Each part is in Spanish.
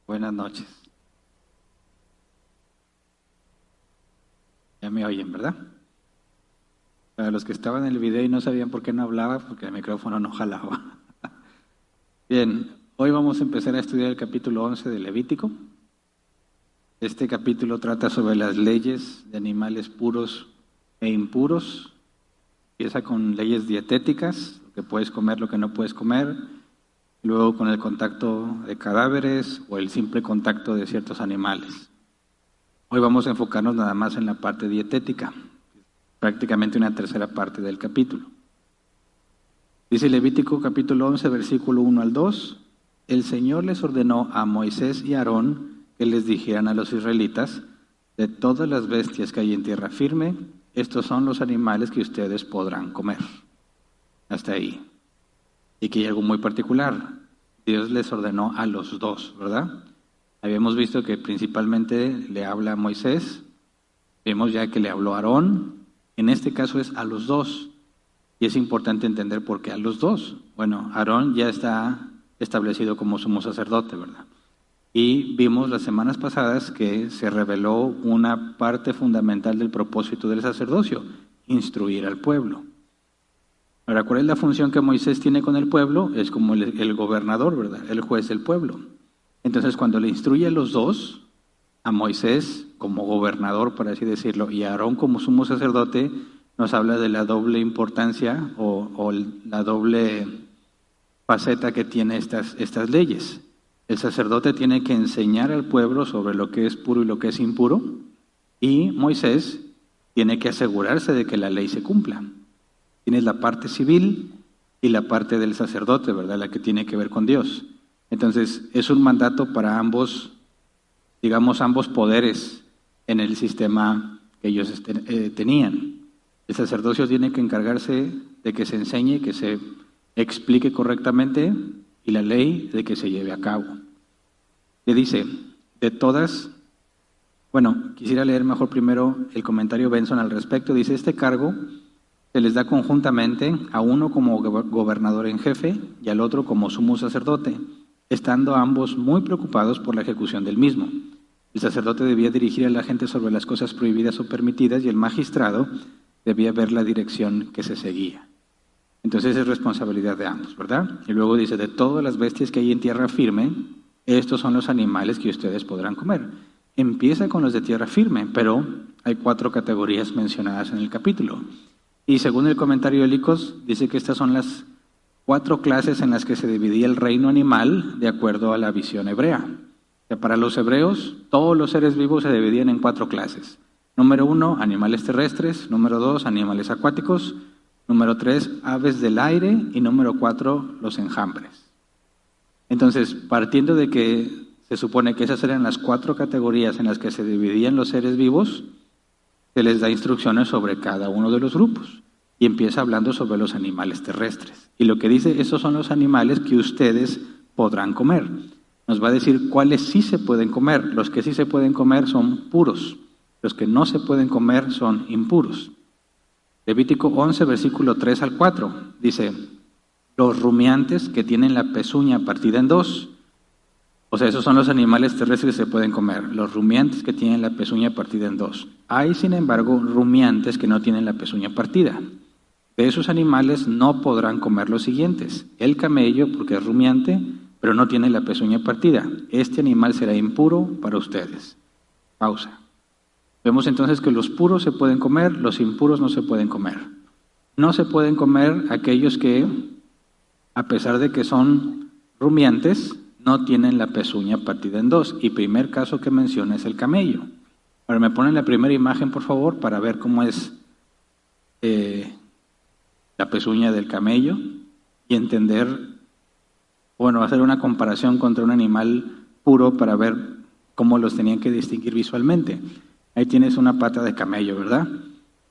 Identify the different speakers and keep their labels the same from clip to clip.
Speaker 1: Buenas noches. Ya me oyen, ¿verdad? Para los que estaban en el video y no sabían por qué no hablaba, porque el micrófono no jalaba. Bien, hoy vamos a empezar a estudiar el capítulo 11 de Levítico. Este capítulo trata sobre las leyes de animales puros e impuros. Empieza con leyes dietéticas, lo que puedes comer, lo que no puedes comer. Luego con el contacto de cadáveres o el simple contacto de ciertos animales. Hoy vamos a enfocarnos nada más en la parte dietética, prácticamente una tercera parte del capítulo. Dice Levítico capítulo 11, versículo 1 al 2, el Señor les ordenó a Moisés y a Aarón que les dijeran a los israelitas, de todas las bestias que hay en tierra firme, estos son los animales que ustedes podrán comer. Hasta ahí. Y que hay algo muy particular, Dios les ordenó a los dos, ¿verdad? Habíamos visto que principalmente le habla a Moisés, vemos ya que le habló a Aarón, en este caso es a los dos, y es importante entender por qué a los dos. Bueno, Aarón ya está establecido como sumo sacerdote, ¿verdad? Y vimos las semanas pasadas que se reveló una parte fundamental del propósito del sacerdocio, instruir al pueblo. Ahora, ¿cuál es la función que Moisés tiene con el pueblo? Es como el gobernador, ¿verdad? El juez del pueblo. Entonces, cuando le instruye a los dos, a Moisés como gobernador, por así decirlo, y a Aarón como sumo sacerdote, nos habla de la doble importancia o la doble faceta que tiene estas leyes. El sacerdote tiene que enseñar al pueblo sobre lo que es puro y lo que es impuro, y Moisés tiene que asegurarse de que la ley se cumpla. Tienes la parte civil y la parte del sacerdote, ¿verdad? La que tiene que ver con Dios. Entonces, es un mandato para ambos, digamos, ambos poderes en el sistema que ellos tenían. El sacerdocio tiene que encargarse de que se enseñe, que se explique correctamente, y la ley de que se lleve a cabo. Le dice, de todas, bueno, quisiera leer mejor primero el comentario Benson al respecto. Dice, este cargo se les da conjuntamente a uno como gobernador en jefe y al otro como sumo sacerdote, estando ambos muy preocupados por la ejecución del mismo. El sacerdote debía dirigir a la gente sobre las cosas prohibidas o permitidas y el magistrado debía ver la dirección que se seguía. Entonces es responsabilidad de ambos, ¿verdad? Y luego dice, de todas las bestias que hay en tierra firme, estos son los animales que ustedes podrán comer. Empieza con los de tierra firme, pero hay 4 categorías mencionadas en el capítulo. Y según el comentario de Licos, dice que estas son las 4 clases en las que se dividía el reino animal de acuerdo a la visión hebrea. O sea, para los hebreos, todos los seres vivos se dividían en 4 clases. Número 1, animales terrestres. Número 2, animales acuáticos. Número 3, aves del aire. Y número 4, los enjambres. Entonces, partiendo de que se supone que esas eran las 4 categorías en las que se dividían los seres vivos, se les da instrucciones sobre cada uno de los grupos y empieza hablando sobre los animales terrestres. Y lo que dice, esos son los animales que ustedes podrán comer. Nos va a decir cuáles sí se pueden comer. Los que sí se pueden comer son puros. Los que no se pueden comer son impuros. Levítico 11, versículo 3 al 4, dice, los rumiantes que tienen la pezuña partida en 2, o sea, esos son los animales terrestres que se pueden comer, los rumiantes que tienen la pezuña partida en 2. Hay, sin embargo, rumiantes que no tienen la pezuña partida. De esos animales no podrán comer los siguientes. El camello, porque es rumiante, pero no tiene la pezuña partida. Este animal será impuro para ustedes. Pausa. Vemos entonces que los puros se pueden comer, los impuros no se pueden comer. No se pueden comer aquellos que, a pesar de que son rumiantes, no tienen la pezuña partida en 2. Y primer caso que menciona es el camello. Ahora me ponen la primera imagen, por favor, para ver cómo es la pezuña del camello y entender, bueno, hacer una comparación contra un animal puro para ver cómo los tenían que distinguir visualmente. Ahí tienes una pata de camello, ¿verdad?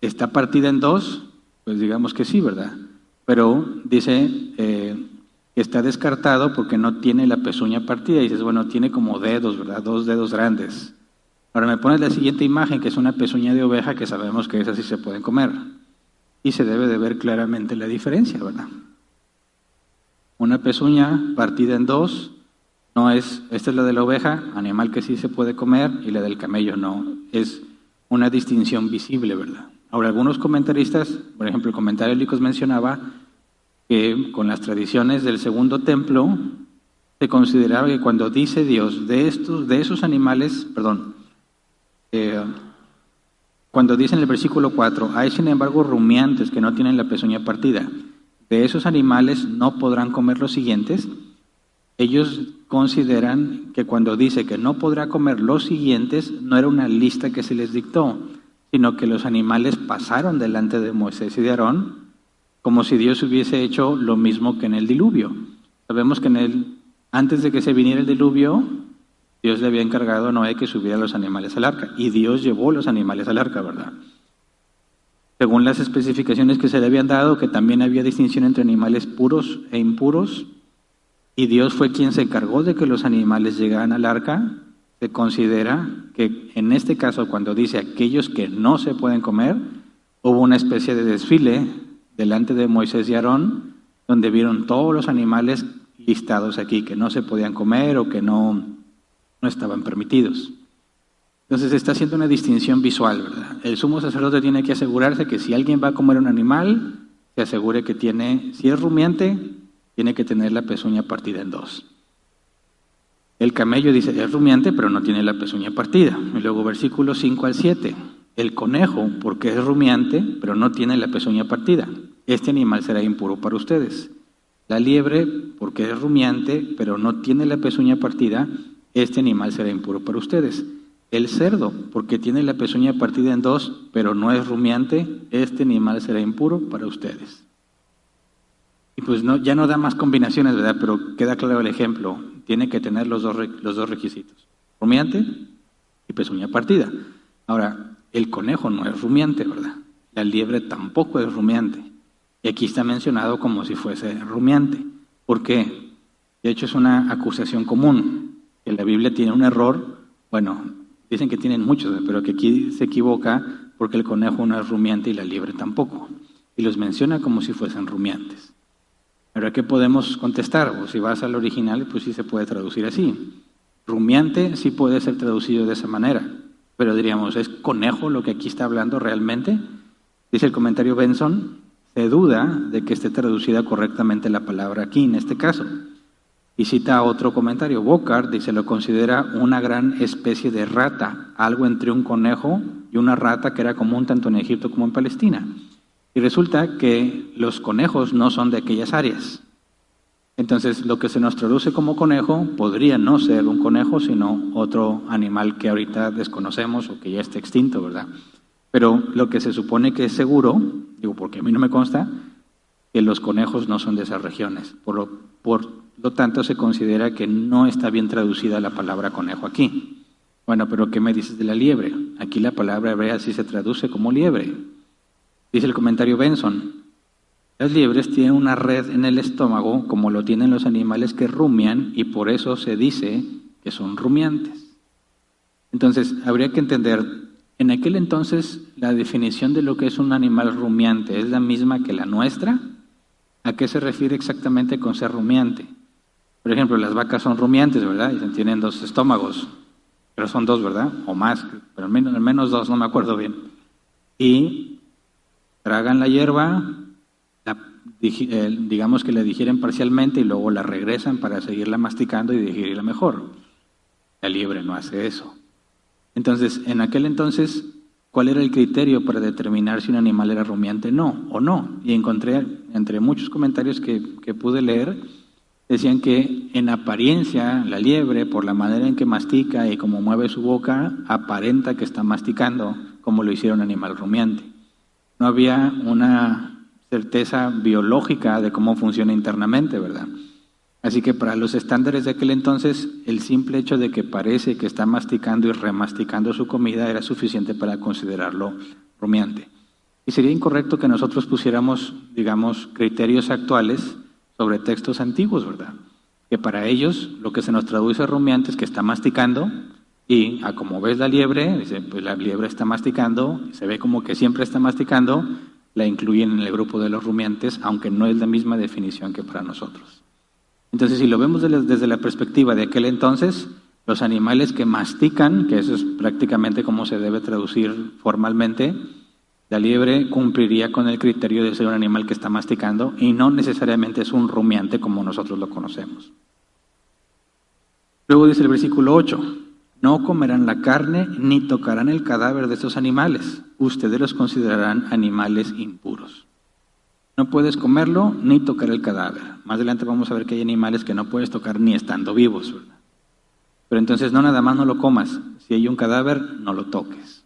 Speaker 1: ¿Está partida en 2? Pues digamos que sí, ¿verdad? Pero dice que está descartado porque no tiene la pezuña partida. Y dices, bueno, tiene como dedos, ¿verdad? 2 dedos grandes. Ahora me pones la siguiente imagen, que es una pezuña de oveja, que sabemos que esas sí se pueden comer. Y se debe de ver claramente la diferencia, ¿verdad? Una pezuña partida en 2 No es, esta es la de la oveja, animal que sí se puede comer, y la del camello no. Es una distinción visible, ¿verdad? Ahora, algunos comentaristas, por ejemplo, el comentario de Licos mencionaba que con las tradiciones del segundo templo se consideraba que cuando dice Dios de esos animales, cuando dice en el versículo 4, hay sin embargo rumiantes que no tienen la pezuña partida, de esos animales no podrán comer los siguientes. Ellos consideran que cuando dice que no podrá comer los siguientes, no era una lista que se les dictó, sino que los animales pasaron delante de Moisés y de Aarón, como si Dios hubiese hecho lo mismo que en el diluvio. Sabemos que antes de que se viniera el diluvio, Dios le había encargado a Noé que subiera los animales al arca, y Dios llevó los animales al arca, ¿verdad? Según las especificaciones que se le habían dado, que también había distinción entre animales puros e impuros, y Dios fue quien se encargó de que los animales llegaran al arca, se considera que en este caso, cuando dice aquellos que no se pueden comer, hubo una especie de desfile delante de Moisés y Aarón, donde vieron todos los animales listados aquí, que no se podían comer o que no estaban permitidos. Entonces está haciendo una distinción visual, ¿verdad? El sumo sacerdote tiene que asegurarse que si alguien va a comer un animal, se asegure que si es rumiante, tiene que tener la pezuña partida en dos. El camello dice, es rumiante, pero no tiene la pezuña partida. Y luego versículos 5 al 7. El conejo, porque es rumiante, pero no tiene la pezuña partida. Este animal será impuro para ustedes. La liebre, porque es rumiante, pero no tiene la pezuña partida. Este animal será impuro para ustedes. El cerdo, porque tiene la pezuña partida en dos, pero no es rumiante. Este animal será impuro para ustedes. Y pues ya no da más combinaciones, ¿verdad? Pero queda claro el ejemplo. Tiene que tener los dos requisitos. Rumiante y pezuña partida. Ahora, el conejo no es rumiante, ¿verdad? La liebre tampoco es rumiante. Y aquí está mencionado como si fuese rumiante. ¿Por qué? De hecho, es una acusación común. Que la Biblia tiene un error. Bueno, dicen que tienen muchos, pero que aquí se equivoca porque el conejo no es rumiante y la liebre tampoco. Y los menciona como si fuesen rumiantes. Ahora, ¿qué podemos contestar? O si vas al original, pues sí se puede traducir así. Rumiante sí puede ser traducido de esa manera, pero diríamos, ¿es conejo lo que aquí está hablando realmente? Dice el comentario Benson, se duda de que esté traducida correctamente la palabra aquí, en este caso. Y cita otro comentario, Bocard dice, lo considera una gran especie de rata, algo entre un conejo y una rata que era común tanto en Egipto como en Palestina. Y resulta que los conejos no son de aquellas áreas. Entonces, lo que se nos traduce como conejo podría no ser un conejo, sino otro animal que ahorita desconocemos o que ya está extinto, ¿verdad? Pero lo que se supone que es seguro, digo porque a mí no me consta, que los conejos no son de esas regiones. Por lo tanto, se considera que no está bien traducida la palabra conejo aquí. Bueno, pero ¿qué me dices de la liebre? Aquí la palabra hebrea sí se traduce como liebre. Dice el comentario Benson, las liebres tienen una red en el estómago como lo tienen los animales que rumian y por eso se dice que son rumiantes. Entonces, habría que entender, en aquel entonces la definición de lo que es un animal rumiante es la misma que la nuestra. ¿A qué se refiere exactamente con ser rumiante? Por ejemplo, las vacas son rumiantes, ¿verdad? Y tienen dos estómagos, pero son dos, ¿verdad? O más, pero al menos dos, no me acuerdo bien. Y tragan la hierba, digamos que la digieren parcialmente y luego la regresan para seguirla masticando y digerirla mejor. La liebre no hace eso. Entonces, en aquel entonces, ¿cuál era el criterio para determinar si un animal era rumiante o no? Y encontré, entre muchos comentarios que pude leer, decían que en apariencia la liebre, por la manera en que mastica y cómo mueve su boca, aparenta que está masticando como lo hiciera un animal rumiante. No había una certeza biológica de cómo funciona internamente, ¿verdad? Así que para los estándares de aquel entonces, el simple hecho de que parece que está masticando y remasticando su comida era suficiente para considerarlo rumiante. Y sería incorrecto que nosotros pusiéramos, digamos, criterios actuales sobre textos antiguos, ¿verdad? Que para ellos lo que se nos traduce rumiante es que está masticando. Y como ves la liebre, dice, pues la liebre está masticando, se ve como que siempre está masticando, la incluyen en el grupo de los rumiantes, aunque no es la misma definición que para nosotros. Entonces, si lo vemos desde la perspectiva de aquel entonces, los animales que mastican, que eso es prácticamente como se debe traducir formalmente, la liebre cumpliría con el criterio de ser un animal que está masticando y no necesariamente es un rumiante como nosotros lo conocemos. Luego dice el versículo 8, no comerán la carne ni tocarán el cadáver de estos animales. Ustedes los considerarán animales impuros. No puedes comerlo ni tocar el cadáver. Más adelante vamos a ver que hay animales que no puedes tocar ni estando vivos, ¿verdad? Pero entonces no nada más no lo comas. Si hay un cadáver, no lo toques.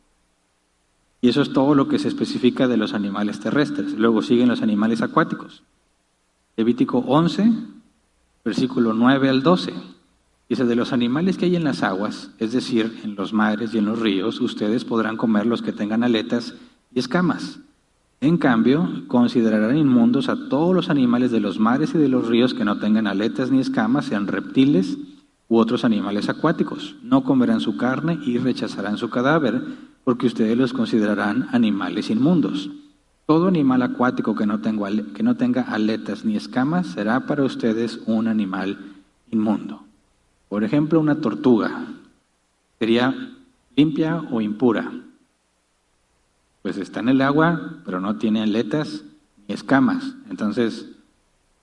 Speaker 1: Y eso es todo lo que se especifica de los animales terrestres. Luego siguen los animales acuáticos. Levítico 11, versículo 9 al 12. Dice, de los animales que hay en las aguas, es decir, en los mares y en los ríos, ustedes podrán comer los que tengan aletas y escamas. En cambio, considerarán inmundos a todos los animales de los mares y de los ríos que no tengan aletas ni escamas, sean reptiles u otros animales acuáticos. No comerán su carne y rechazarán su cadáver, porque ustedes los considerarán animales inmundos. Todo animal acuático que no tenga aletas ni escamas será para ustedes un animal inmundo. Por ejemplo, una tortuga sería limpia o impura. Pues está en el agua, pero no tiene aletas ni escamas. Entonces,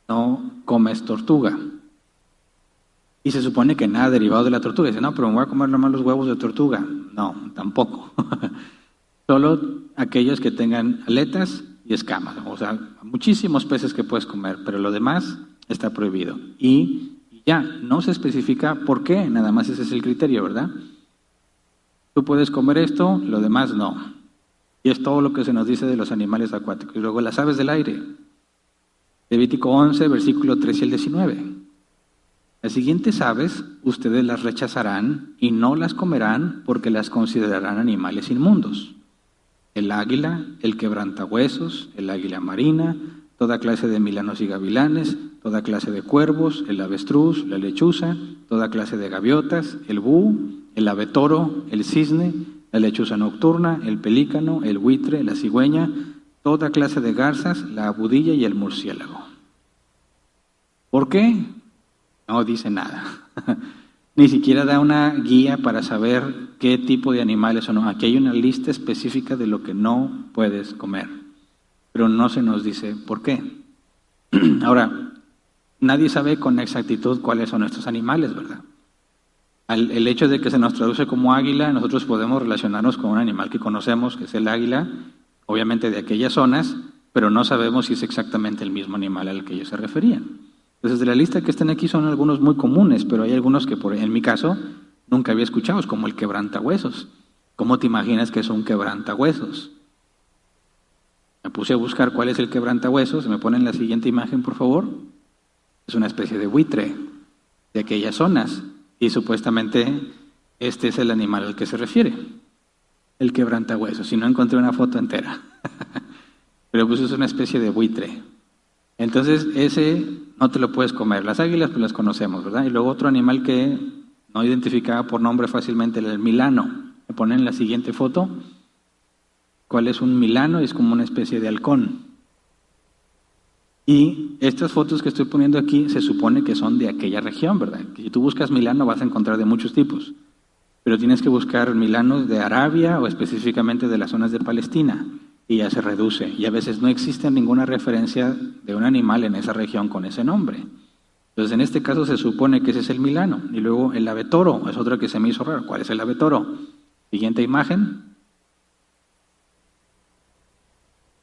Speaker 1: no comes tortuga. Y se supone que nada derivado de la tortuga. Dice, no, pero me voy a comer nomás los huevos de tortuga. No, tampoco. Solo aquellos que tengan aletas y escamas. O sea, muchísimos peces que puedes comer, pero lo demás está prohibido. Y ya, no se especifica por qué, nada más ese es el criterio, ¿verdad? Tú puedes comer esto, lo demás no. Y es todo lo que se nos dice de los animales acuáticos. Y luego las aves del aire. Levítico 11, versículo 13 al 19. Las siguientes aves ustedes las rechazarán y no las comerán porque las considerarán animales inmundos. El águila, el quebrantahuesos, el águila marina, toda clase de milanos y gavilanes, toda clase de cuervos, el avestruz, la lechuza, toda clase de gaviotas, el búho, el ave toro, el cisne, la lechuza nocturna, el pelícano, el buitre, la cigüeña, toda clase de garzas, la abudilla y el murciélago. ¿Por qué? No dice nada. Ni siquiera da una guía para saber qué tipo de animales son. Aquí hay una lista específica de lo que no puedes comer, pero no se nos dice por qué. Ahora, nadie sabe con exactitud cuáles son estos animales, ¿verdad? El hecho de que se nos traduce como águila, nosotros podemos relacionarnos con un animal que conocemos, que es el águila, obviamente de aquellas zonas, pero no sabemos si es exactamente el mismo animal al que ellos se referían. Entonces, de la lista que están aquí son algunos muy comunes, pero hay algunos que, en mi caso, nunca había escuchado, como el quebrantahuesos. ¿Cómo te imaginas que es un quebrantahuesos? Me puse a buscar cuál es el quebrantahuesos. ¿Me ponen la siguiente imagen, por favor? Es una especie de buitre de aquellas zonas. Y supuestamente este es el animal al que se refiere, el quebrantahuesos. Si no encontré una foto entera. Pero pues es una especie de buitre. Entonces ese no te lo puedes comer. Las águilas pues las conocemos, ¿verdad? Y luego otro animal que no identificaba por nombre fácilmente, el milano. Me ponen la siguiente foto. ¿Cuál es un milano? Es como una especie de halcón. Y estas fotos que estoy poniendo aquí se supone que son de aquella región, ¿verdad? Que si tú buscas milano vas a encontrar de muchos tipos. Pero tienes que buscar milanos de Arabia o específicamente de las zonas de Palestina. Y ya se reduce. Y a veces no existe ninguna referencia de un animal en esa región con ese nombre. Entonces, en este caso se supone que ese es el milano. Y luego el ave toro es otro que se me hizo raro. ¿Cuál es el ave toro? Siguiente imagen.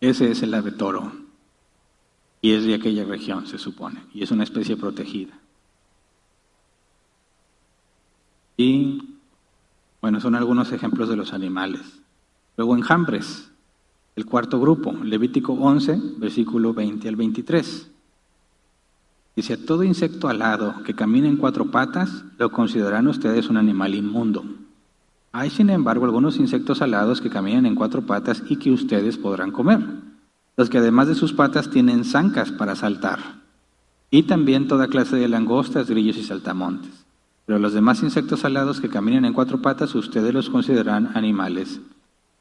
Speaker 1: Ese es el ave toro. Y es de aquella región, se supone. Y es una especie protegida. Y, bueno, son algunos ejemplos de los animales. Luego enjambres. El cuarto grupo, Levítico 11, versículo 20 al 23. Dice, a todo insecto alado que camine en cuatro patas, lo considerarán ustedes un animal inmundo. Hay, sin embargo, algunos insectos alados que caminan en cuatro patas y que ustedes podrán comer. Los que además de sus patas tienen zancas para saltar. Y también toda clase de langostas, grillos y saltamontes. Pero los demás insectos alados que caminan en cuatro patas, ustedes los considerarán animales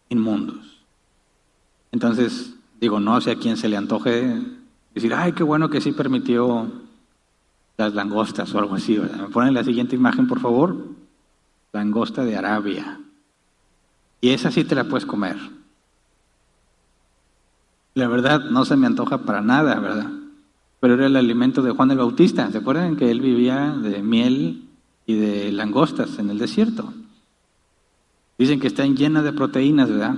Speaker 1: inmundos. Entonces, digo, no sé a quién se le antoje decir, ay, qué bueno que sí permitió las langostas o algo así, ¿verdad? ¿Me ponen la siguiente imagen, por favor? Langosta de Arabia. Y esa sí te la puedes comer. La verdad, no se me antoja para nada, ¿verdad? Pero era el alimento de Juan el Bautista. ¿Se acuerdan que él vivía de miel y de langostas en el desierto? Dicen que están llenas de proteínas, ¿verdad?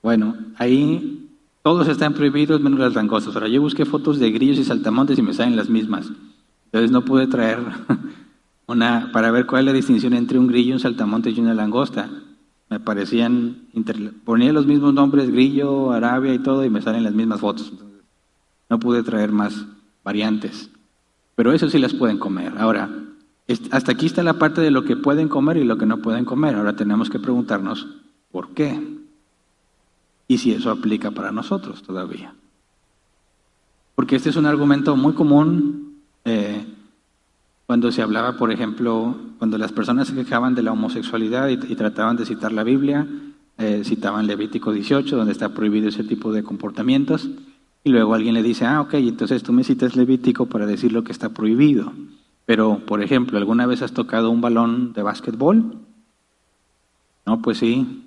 Speaker 1: Bueno, ahí todos están prohibidos menos las langostas. Ahora, yo busqué fotos de grillos y saltamontes y me salen las mismas. Entonces no pude traer una para ver cuál es la distinción entre un grillo, un saltamonte y una langosta. Me parecían, ponía los mismos nombres, grillo, Arabia y todo, y me salen las mismas fotos. Entonces, no pude traer más variantes. Pero eso sí las pueden comer. Ahora, hasta aquí está la parte de lo que pueden comer y lo que no pueden comer. Ahora tenemos que preguntarnos, ¿por qué? Y si eso aplica para nosotros todavía. Porque este es un argumento muy común cuando se hablaba, por ejemplo, cuando las personas se quejaban de la homosexualidad y trataban de citar la Biblia, citaban Levítico 18, donde está prohibido ese tipo de comportamientos, y luego alguien le dice, ok, entonces tú me citas Levítico para decir lo que está prohibido. Pero, por ejemplo, ¿alguna vez has tocado un balón de básquetbol? No, pues sí.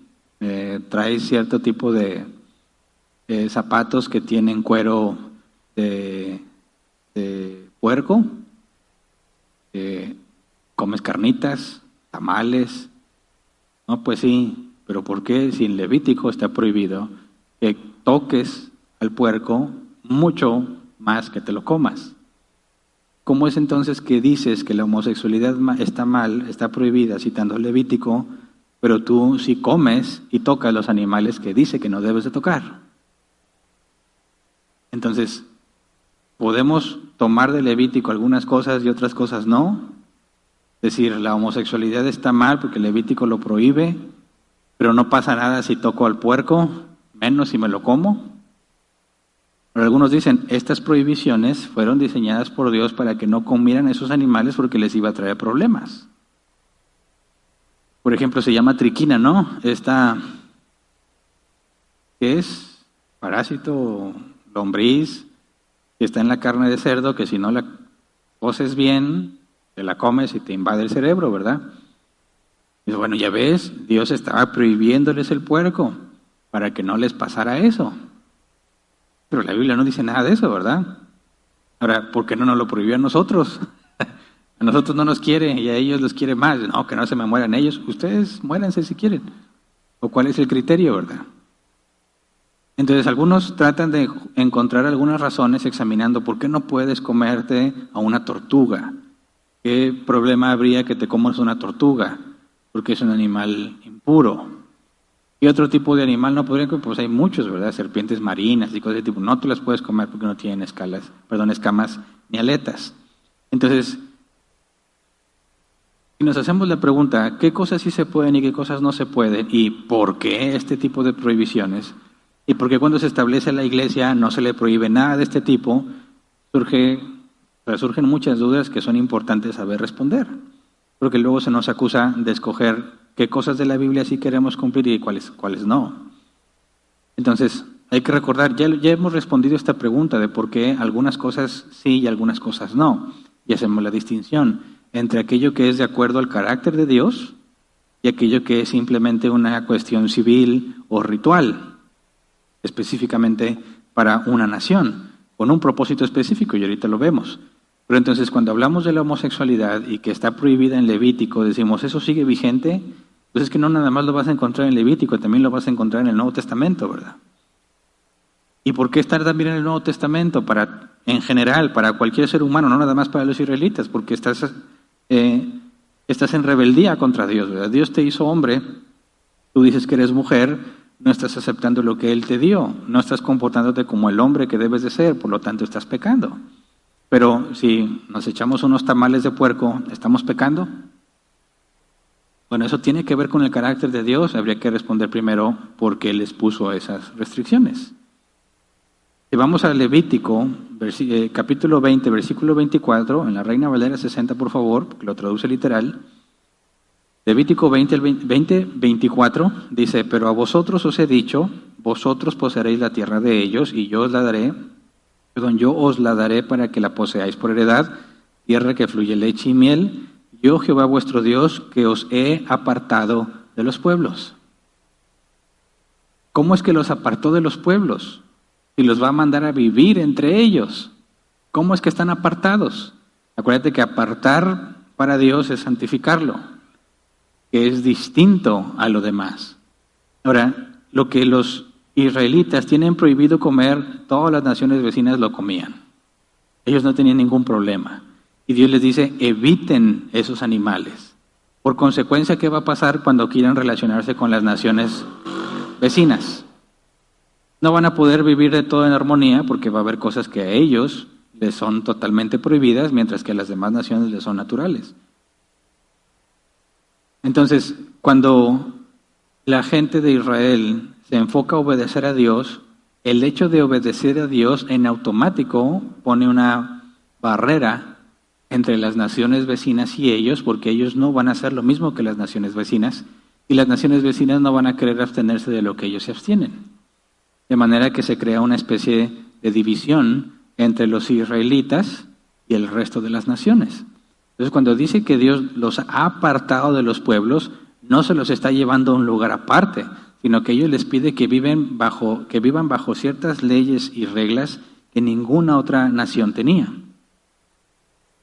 Speaker 1: Trae cierto tipo de zapatos que tienen cuero de puerco, comes carnitas, tamales. No, pues sí, pero ¿por qué si en Levítico está prohibido que toques al puerco mucho más que te lo comas? ¿Cómo es entonces que dices que la homosexualidad está mal, está prohibida citando el Levítico, pero tú sí comes y tocas los animales que dice que no debes de tocar? Entonces, ¿podemos tomar de Levítico algunas cosas y otras cosas no? Es decir, la homosexualidad está mal porque Levítico lo prohíbe, pero no pasa nada si toco al puerco, menos si me lo como. Pero algunos dicen, estas prohibiciones fueron diseñadas por Dios para que no comieran esos animales porque les iba a traer problemas. Por ejemplo, se llama triquina, ¿no? Esta, ¿qué es? Parásito, lombriz, que está en la carne de cerdo, que si no la coces bien, te la comes y te invade el cerebro, ¿verdad? Y bueno, ya ves, Dios estaba prohibiéndoles el puerco para que no les pasara eso. Pero la Biblia no dice nada de eso, ¿verdad? Ahora, ¿por qué no nos lo prohibió a nosotros? A nosotros no nos quiere y a ellos los quiere más. No, que no se me mueran ellos. Ustedes muéranse si quieren. ¿O cuál es el criterio, verdad? Entonces, algunos tratan de encontrar algunas razones examinando por qué no puedes comerte a una tortuga. ¿Qué problema habría que te comas una tortuga? Porque es un animal impuro. ¿Y otro tipo de animal no podrían comer? Pues hay muchos, ¿verdad? Serpientes marinas y cosas de tipo. No te las puedes comer porque no tienen escamas ni aletas. Entonces, si nos hacemos la pregunta, ¿qué cosas sí se pueden y qué cosas no se pueden? ¿Y por qué este tipo de prohibiciones? ¿Y por qué cuando se establece la iglesia no se le prohíbe nada de este tipo? Surgen muchas dudas que son importantes saber responder. Porque luego se nos acusa de escoger qué cosas de la Biblia sí queremos cumplir y cuáles no. Entonces, hay que recordar, ya hemos respondido esta pregunta de por qué algunas cosas sí y algunas cosas no. Y hacemos la distinción entre aquello que es de acuerdo al carácter de Dios y aquello que es simplemente una cuestión civil o ritual, específicamente para una nación, con un propósito específico, y ahorita lo vemos. Pero entonces cuando hablamos de la homosexualidad y que está prohibida en Levítico, decimos, ¿eso sigue vigente? Pues es que no nada más lo vas a encontrar en Levítico, también lo vas a encontrar en el Nuevo Testamento, ¿verdad? ¿Y por qué estar también en el Nuevo Testamento? En general, para cualquier ser humano, no nada más para los israelitas, porque estás en rebeldía contra Dios, ¿verdad? Dios te hizo hombre, tú dices que eres mujer, no estás aceptando lo que Él te dio, no estás comportándote como el hombre que debes de ser, por lo tanto estás pecando. Pero si nos echamos unos tamales de puerco, ¿estamos pecando? Bueno, eso tiene que ver con el carácter de Dios. Habría que responder primero por qué les puso esas restricciones. Si vamos a Levítico, capítulo 20, versículo 24, en la Reina Valera 60, por favor, porque lo traduce literal. Levítico 20, 24, dice, pero a vosotros os he dicho, vosotros poseeréis la tierra de ellos y yo os la daré. yo os la daré para que la poseáis por heredad, tierra que fluye leche y miel, yo Jehová vuestro Dios, que os he apartado de los pueblos. ¿Cómo es que los apartó de los pueblos? Y los va a mandar a vivir entre ellos. ¿Cómo es que están apartados? Acuérdate que apartar para Dios es santificarlo, que es distinto a lo demás. Ahora, lo que los israelitas tienen prohibido comer, todas las naciones vecinas lo comían. Ellos no tenían ningún problema. Y Dios les dice, eviten esos animales. Por consecuencia, ¿qué va a pasar cuando quieran relacionarse con las naciones vecinas? No van a poder vivir de todo en armonía porque va a haber cosas que a ellos les son totalmente prohibidas, mientras que a las demás naciones les son naturales. Entonces, cuando la gente de Israel se enfoca a obedecer a Dios, el hecho de obedecer a Dios en automático pone una barrera entre las naciones vecinas y ellos, porque ellos no van a hacer lo mismo que las naciones vecinas, y las naciones vecinas no van a querer abstenerse de lo que ellos se abstienen. De manera que se crea una especie de división entre los israelitas y el resto de las naciones. Entonces, cuando dice que Dios los ha apartado de los pueblos, no se los está llevando a un lugar aparte, sino que ellos les pide que vivan bajo ciertas leyes y reglas que ninguna otra nación tenía.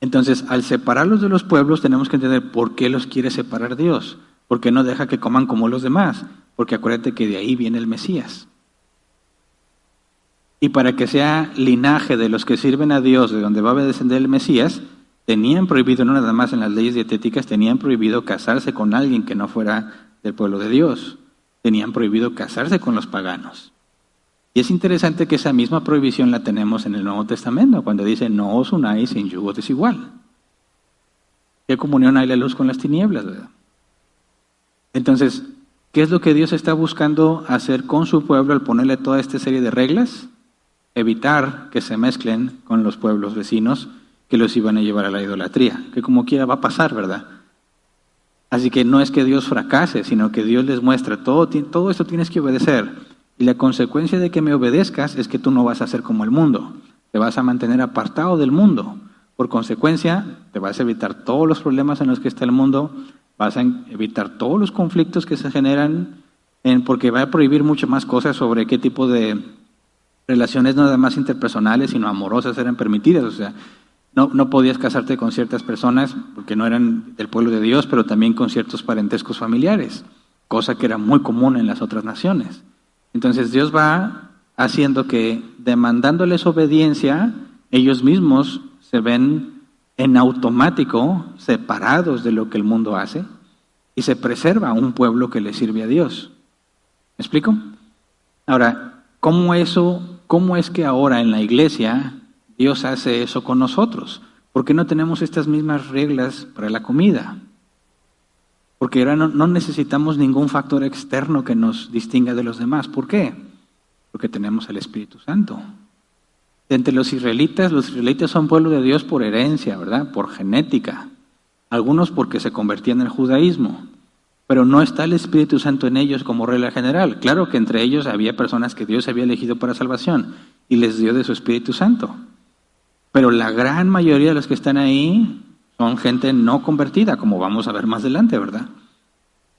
Speaker 1: Entonces, al separarlos de los pueblos, tenemos que entender por qué los quiere separar Dios. Porque no deja que coman como los demás. Porque acuérdate que de ahí viene el Mesías. Y para que sea linaje de los que sirven a Dios, de donde va a descender el Mesías, tenían prohibido, no nada más en las leyes dietéticas, tenían prohibido casarse con alguien que no fuera del pueblo de Dios. Tenían prohibido casarse con los paganos. Y es interesante que esa misma prohibición la tenemos en el Nuevo Testamento, cuando dice, no os unáis en yugo desigual. ¿Qué comunión hay la luz con las tinieblas, verdad? Entonces, ¿qué es lo que Dios está buscando hacer con su pueblo al ponerle toda esta serie de reglas? Evitar que se mezclen con los pueblos vecinos que los iban a llevar a la idolatría, que como quiera va a pasar, ¿verdad? Así que no es que Dios fracase, sino que Dios les muestra, todo esto tienes que obedecer. Y la consecuencia de que me obedezcas es que tú no vas a ser como el mundo, te vas a mantener apartado del mundo. Por consecuencia, te vas a evitar todos los problemas en los que está el mundo, vas a evitar todos los conflictos que se generan, porque va a prohibir mucho más cosas sobre qué tipo de relaciones no nada más interpersonales, sino amorosas eran permitidas. O sea, no podías casarte con ciertas personas porque no eran del pueblo de Dios, pero también con ciertos parentescos familiares, cosa que era muy común en las otras naciones. Entonces Dios va haciendo que, demandándoles obediencia, ellos mismos se ven en automático separados de lo que el mundo hace y se preserva un pueblo que le sirve a Dios. ¿Me explico? Ahora, ¿cómo es que ahora en la iglesia Dios hace eso con nosotros? ¿Por qué no tenemos estas mismas reglas para la comida? Porque ahora no necesitamos ningún factor externo que nos distinga de los demás. ¿Por qué? Porque tenemos el Espíritu Santo. Entre los israelitas son pueblo de Dios por herencia, ¿verdad? Por genética. Algunos porque se convertían en el judaísmo. Pero no está el Espíritu Santo en ellos como regla general. Claro que entre ellos había personas que Dios había elegido para salvación y les dio de su Espíritu Santo. Pero la gran mayoría de los que están ahí son gente no convertida, como vamos a ver más adelante, ¿verdad?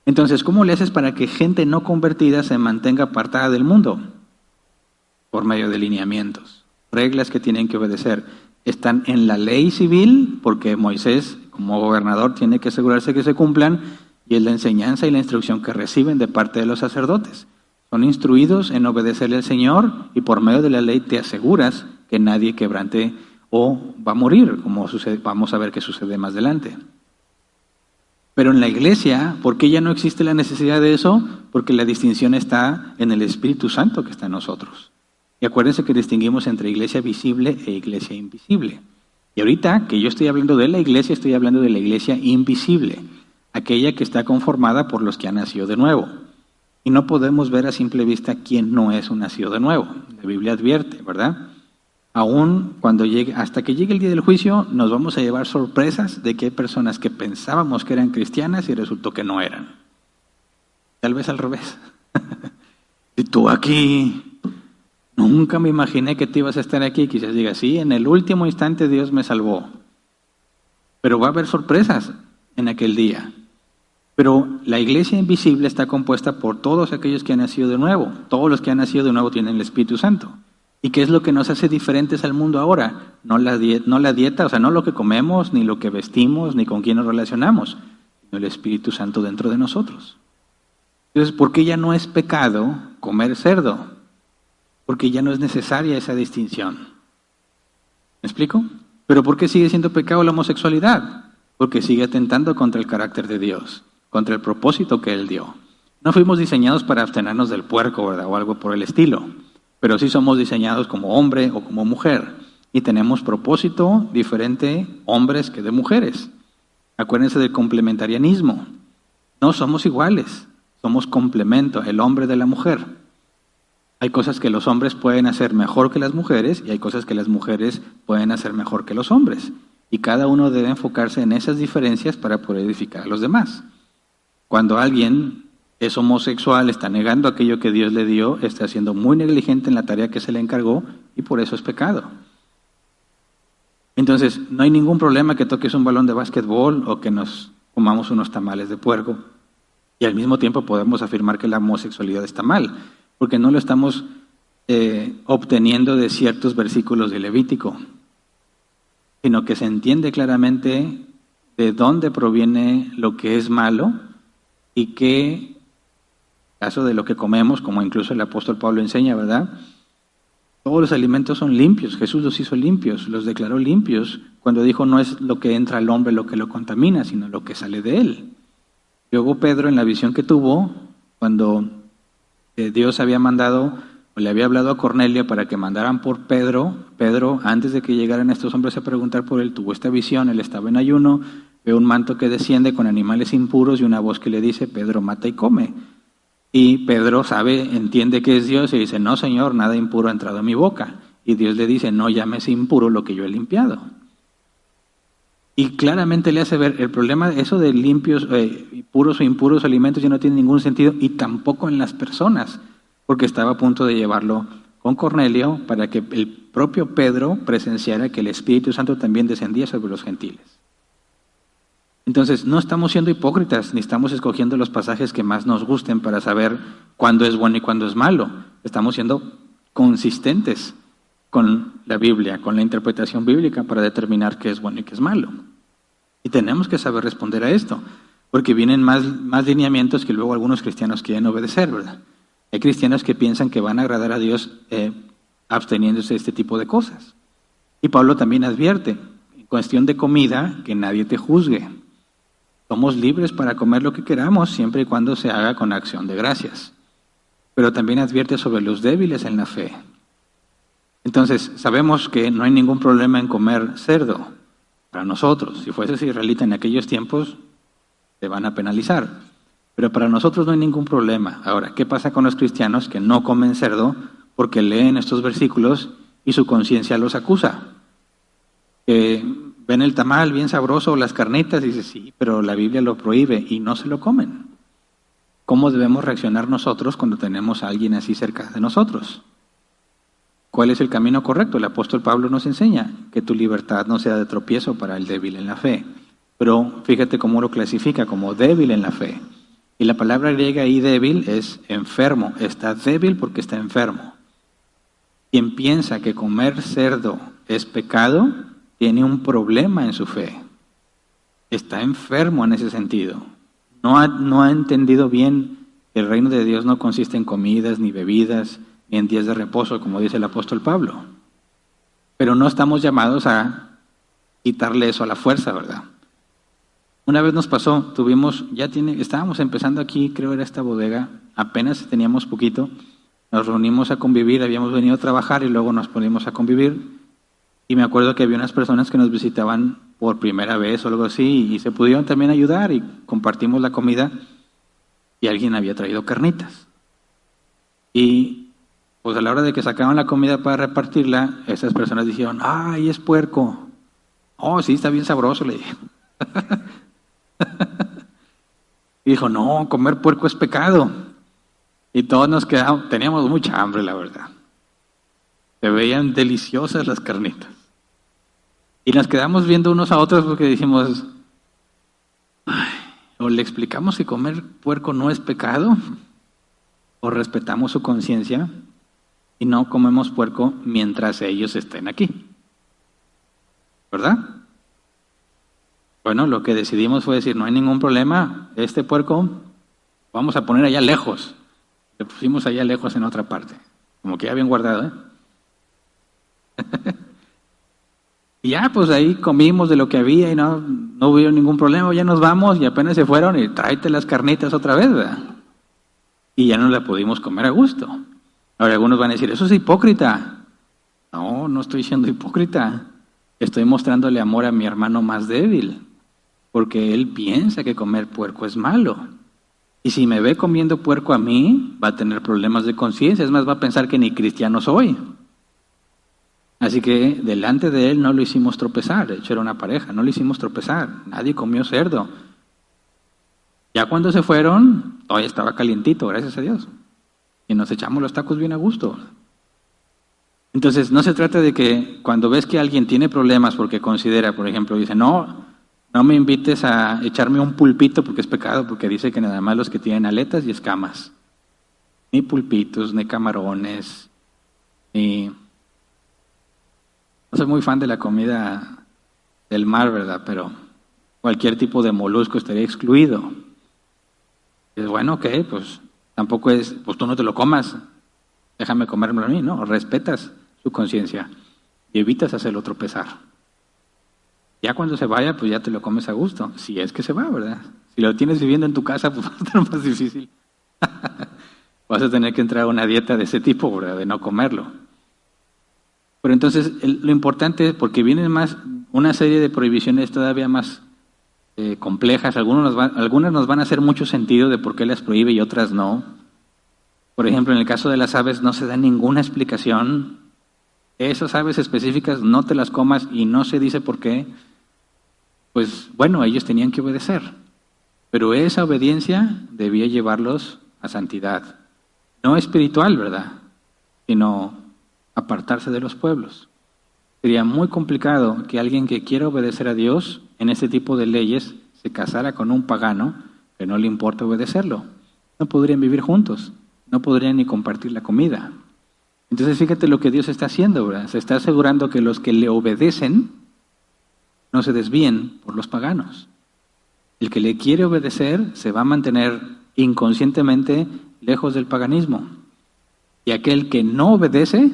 Speaker 1: Entonces, ¿cómo le haces para que gente no convertida se mantenga apartada del mundo? Por medio de lineamientos, reglas que tienen que obedecer. Están en la ley civil, porque Moisés, como gobernador, tiene que asegurarse que se cumplan, y es la enseñanza y la instrucción que reciben de parte de los sacerdotes. Son instruidos en obedecerle al Señor, y por medio de la ley te aseguras que nadie quebrante o va a morir, como vamos a ver qué sucede más adelante. Pero en la iglesia, ¿por qué ya no existe la necesidad de eso? Porque la distinción está en el Espíritu Santo que está en nosotros. Y acuérdense que distinguimos entre iglesia visible e iglesia invisible. Y ahorita que yo estoy hablando de la iglesia, estoy hablando de la iglesia invisible, aquella que está conformada por los que han nacido de nuevo. Y no podemos ver a simple vista quién no es un nacido de nuevo. La Biblia advierte, ¿verdad? Aún hasta que llegue el día del juicio, nos vamos a llevar sorpresas de que hay personas que pensábamos que eran cristianas y resultó que no eran. Tal vez al revés. Y tú aquí Nunca me imaginé que te ibas a estar aquí. Quizás diga, sí, en el último instante Dios me salvó. Pero va a haber sorpresas en aquel día. Pero la iglesia invisible está compuesta por todos aquellos que han nacido de nuevo. Todos los que han nacido de nuevo tienen el Espíritu Santo. ¿Y qué es lo que nos hace diferentes al mundo ahora? No la dieta, o sea, no lo que comemos, ni lo que vestimos, ni con quién nos relacionamos, sino el Espíritu Santo dentro de nosotros. Entonces, ¿por qué ya no es pecado comer cerdo? Porque ya no es necesaria esa distinción. ¿Me explico? ¿Pero por qué sigue siendo pecado la homosexualidad? Porque sigue atentando contra el carácter de Dios, contra el propósito que Él dio. No fuimos diseñados para abstenernos del puerco, ¿verdad? O algo por el estilo. Pero sí somos diseñados como hombre o como mujer. Y tenemos propósito diferente hombres que de mujeres. Acuérdense del complementarianismo. No somos iguales, somos complemento, el hombre de la mujer. Hay cosas que los hombres pueden hacer mejor que las mujeres y hay cosas que las mujeres pueden hacer mejor que los hombres. Y cada uno debe enfocarse en esas diferencias para poder edificar a los demás. Cuando alguien es homosexual, está negando aquello que Dios le dio, está siendo muy negligente en la tarea que se le encargó y por eso es pecado. Entonces, no hay ningún problema que toques un balón de básquetbol o que nos comamos unos tamales de puerco. Y al mismo tiempo podemos afirmar que la homosexualidad está mal, porque no lo estamos obteniendo de ciertos versículos de Levítico, sino que se entiende claramente de dónde proviene lo que es malo y que, en caso de lo que comemos, como incluso el apóstol Pablo enseña, ¿verdad? Todos los alimentos son limpios, Jesús los hizo limpios, los declaró limpios, cuando dijo no es lo que entra al hombre lo que lo contamina, sino lo que sale de él. Luego Pedro, en la visión que tuvo, cuando Dios había mandado, o le había hablado a Cornelio para que mandaran por Pedro, antes de que llegaran estos hombres a preguntar por él, tuvo esta visión, él estaba en ayuno, ve un manto que desciende con animales impuros y una voz que le dice, Pedro, mata y come. Y Pedro entiende que es Dios y dice, no Señor, nada impuro ha entrado a mi boca. Y Dios le dice, no llames impuro lo que yo he limpiado. Y claramente le hace ver, el problema, eso de limpios, puros o impuros alimentos ya no tiene ningún sentido y tampoco en las personas, porque estaba a punto de llevarlo con Cornelio para que el propio Pedro presenciara que el Espíritu Santo también descendía sobre los gentiles. Entonces, no estamos siendo hipócritas, ni estamos escogiendo los pasajes que más nos gusten para saber cuándo es bueno y cuándo es malo. Estamos siendo consistentes con la Biblia, con la interpretación bíblica para determinar qué es bueno y qué es malo. Y tenemos que saber responder a esto, porque vienen más lineamientos que luego algunos cristianos quieren obedecer, ¿verdad? Hay cristianos que piensan que van a agradar a Dios absteniéndose de este tipo de cosas. Y Pablo también advierte, en cuestión de comida, que nadie te juzgue. Somos libres para comer lo que queramos, siempre y cuando se haga con acción de gracias. Pero también advierte sobre los débiles en la fe. Entonces, sabemos que no hay ningún problema en comer cerdo para nosotros. Si fueses israelita en aquellos tiempos, te van a penalizar. Pero para nosotros no hay ningún problema. Ahora, ¿qué pasa con los cristianos que no comen cerdo porque leen estos versículos y su conciencia los acusa? Ven el tamal bien sabroso o las carnitas y dicen, sí, pero la Biblia lo prohíbe y no se lo comen. ¿Cómo debemos reaccionar nosotros cuando tenemos a alguien así cerca de nosotros? ¿Cuál es el camino correcto? El apóstol Pablo nos enseña que tu libertad no sea de tropiezo para el débil en la fe. Pero fíjate cómo lo clasifica como débil en la fe. Y la palabra griega ahí débil es enfermo. Está débil porque está enfermo. Quien piensa que comer cerdo es pecado, tiene un problema en su fe. Está enfermo en ese sentido. No ha entendido bien que el reino de Dios no consiste en comidas, ni bebidas, ni en días de reposo, como dice el apóstol Pablo. Pero no estamos llamados a quitarle eso a la fuerza, ¿verdad? Una vez nos pasó, estábamos empezando aquí, creo era esta bodega, apenas teníamos poquito, nos reunimos a convivir, habíamos venido a trabajar y luego nos ponimos a convivir. Y me acuerdo que había unas personas que nos visitaban por primera vez o algo así y se pudieron también ayudar y compartimos la comida y alguien había traído carnitas. Y pues a la hora de que sacaban la comida para repartirla, esas personas dijeron, ¡ay, es puerco! ¡Oh, sí, está bien sabroso! Le dije. Y dijo, no, comer puerco es pecado. Y todos nos quedamos, teníamos mucha hambre, la verdad. Se veían deliciosas las carnitas. Y nos quedamos viendo unos a otros porque dijimos, "Ay, o le explicamos que comer puerco no es pecado, o respetamos su conciencia y no comemos puerco mientras ellos estén aquí". ¿Verdad? Bueno, lo que decidimos fue decir, no hay ningún problema, este puerco vamos a poner allá lejos. Le pusimos allá lejos en otra parte, como que ya bien guardado, ¿eh? Y ya, pues ahí comimos de lo que había y no hubo ningún problema, ya nos vamos y apenas se fueron y tráete las carnitas otra vez, ¿verdad? Y ya no la pudimos comer a gusto. Ahora algunos van a decir, eso es hipócrita. No, no estoy siendo hipócrita. Estoy mostrándole amor a mi hermano más débil, porque él piensa que comer puerco es malo. Y si me ve comiendo puerco a mí, va a tener problemas de conciencia, es más, va a pensar que ni cristiano soy. Así que delante de él no lo hicimos tropezar, de hecho era una pareja, no lo hicimos tropezar, nadie comió cerdo. Ya cuando se fueron, todavía estaba calientito, gracias a Dios. Y nos echamos los tacos bien a gusto. Entonces, no se trata de que cuando ves que alguien tiene problemas porque considera, por ejemplo, dice, no me invites a echarme un pulpito porque es pecado, porque dice que nada más los que tienen aletas y escamas. Ni pulpitos, ni camarones, ni... No soy muy fan de la comida del mar, ¿verdad? Pero cualquier tipo de molusco estaría excluido. Es bueno, ok, pues tampoco es, pues tú no te lo comas, déjame comérmelo a mí, no, respetas su conciencia y evitas hacerlo tropezar. Ya cuando se vaya, pues ya te lo comes a gusto, si es que se va, ¿verdad? Si lo tienes viviendo en tu casa, pues va a estar más difícil. Vas a tener que entrar a una dieta de ese tipo, ¿verdad? De no comerlo. Pero entonces lo importante es, porque vienen más una serie de prohibiciones todavía más complejas, algunas nos van a hacer mucho sentido de por qué las prohíbe y otras no. Por ejemplo, en el caso de las aves no se da ninguna explicación. Esas aves específicas no te las comas y no se dice por qué. Pues bueno, ellos tenían que obedecer. Pero esa obediencia debía llevarlos a santidad. No espiritual, ¿verdad? Sino apartarse de los pueblos. Sería muy complicado que alguien que quiera obedecer a Dios en este tipo de leyes se casara con un pagano que no le importa obedecerlo. No podrían vivir juntos, no podrían ni compartir la comida. Entonces fíjate lo que Dios está haciendo, ¿verdad? Se está asegurando que los que le obedecen no se desvíen por los paganos. El que le quiere obedecer se va a mantener inconscientemente lejos del paganismo. Y aquel que no obedece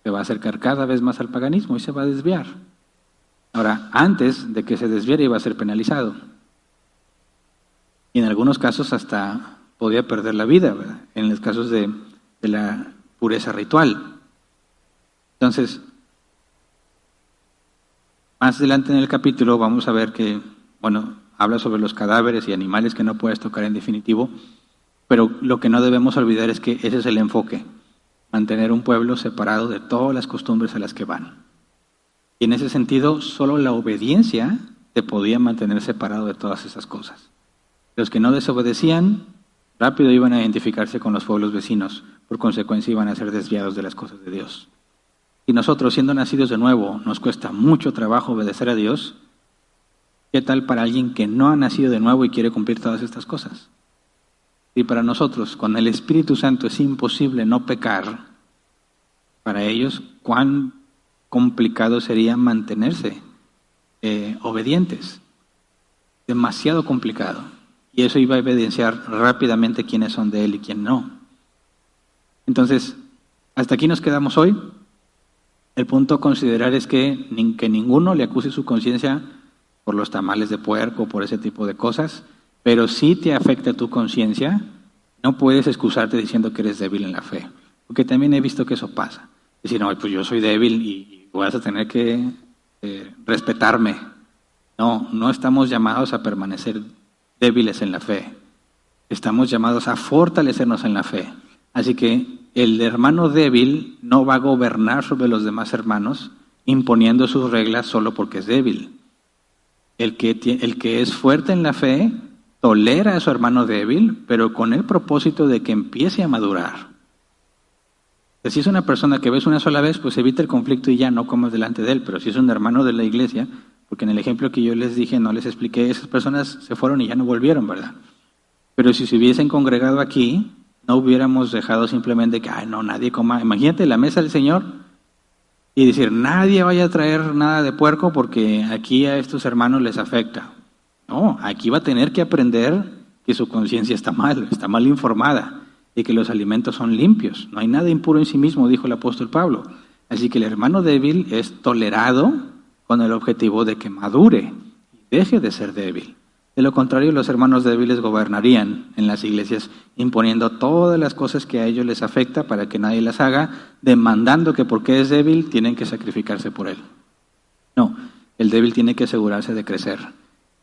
Speaker 1: se va a acercar cada vez más al paganismo y se va a desviar. Ahora, antes de que se desviara iba a ser penalizado. Y en algunos casos hasta podía perder la vida, ¿verdad? En los casos de la pureza ritual. Entonces, más adelante en el capítulo vamos a ver que, bueno, habla sobre los cadáveres y animales que no puedes tocar en definitivo, pero lo que no debemos olvidar es que ese es el enfoque. Mantener un pueblo separado de todas las costumbres a las que van. Y en ese sentido, solo la obediencia te podía mantener separado de todas esas cosas. Los que no desobedecían, rápido iban a identificarse con los pueblos vecinos, por consecuencia iban a ser desviados de las cosas de Dios. Y nosotros, siendo nacidos de nuevo, nos cuesta mucho trabajo obedecer a Dios. ¿Qué tal para alguien que no ha nacido de nuevo y quiere cumplir todas estas cosas? Y para nosotros, con el Espíritu Santo es imposible no pecar, para ellos, cuán complicado sería mantenerse obedientes. Demasiado complicado. Y eso iba a evidenciar rápidamente quiénes son de Él y quién no. Entonces, hasta aquí nos quedamos hoy. El punto a considerar es que ninguno le acuse su conciencia por los tamales de puerco, por ese tipo de cosas. Pero si te afecta tu conciencia, no puedes excusarte diciendo que eres débil en la fe. Porque también he visto que eso pasa. Decir, no, pues yo soy débil y vas a tener que respetarme. No estamos llamados a permanecer débiles en la fe. Estamos llamados a fortalecernos en la fe. Así que el hermano débil no va a gobernar sobre los demás hermanos imponiendo sus reglas solo porque es débil. El que es fuerte en la fe tolera a su hermano débil, pero con el propósito de que empiece a madurar. Si es una persona que ves una sola vez, pues evita el conflicto y ya no comas delante de él. Pero si es un hermano de la iglesia, porque en el ejemplo que yo les dije, no les expliqué, esas personas se fueron y ya no volvieron, ¿verdad? Pero si se hubiesen congregado aquí, no hubiéramos dejado simplemente que, ay, no, nadie coma. Imagínate la mesa del Señor y decir, nadie vaya a traer nada de puerco porque aquí a estos hermanos les afecta. No, aquí va a tener que aprender que su conciencia está mal informada y que los alimentos son limpios. No hay nada impuro en sí mismo, dijo el apóstol Pablo. Así que el hermano débil es tolerado con el objetivo de que madure y deje de ser débil. De lo contrario, los hermanos débiles gobernarían en las iglesias, imponiendo todas las cosas que a ellos les afecta para que nadie las haga, demandando que porque es débil tienen que sacrificarse por él. No, el débil tiene que asegurarse de crecer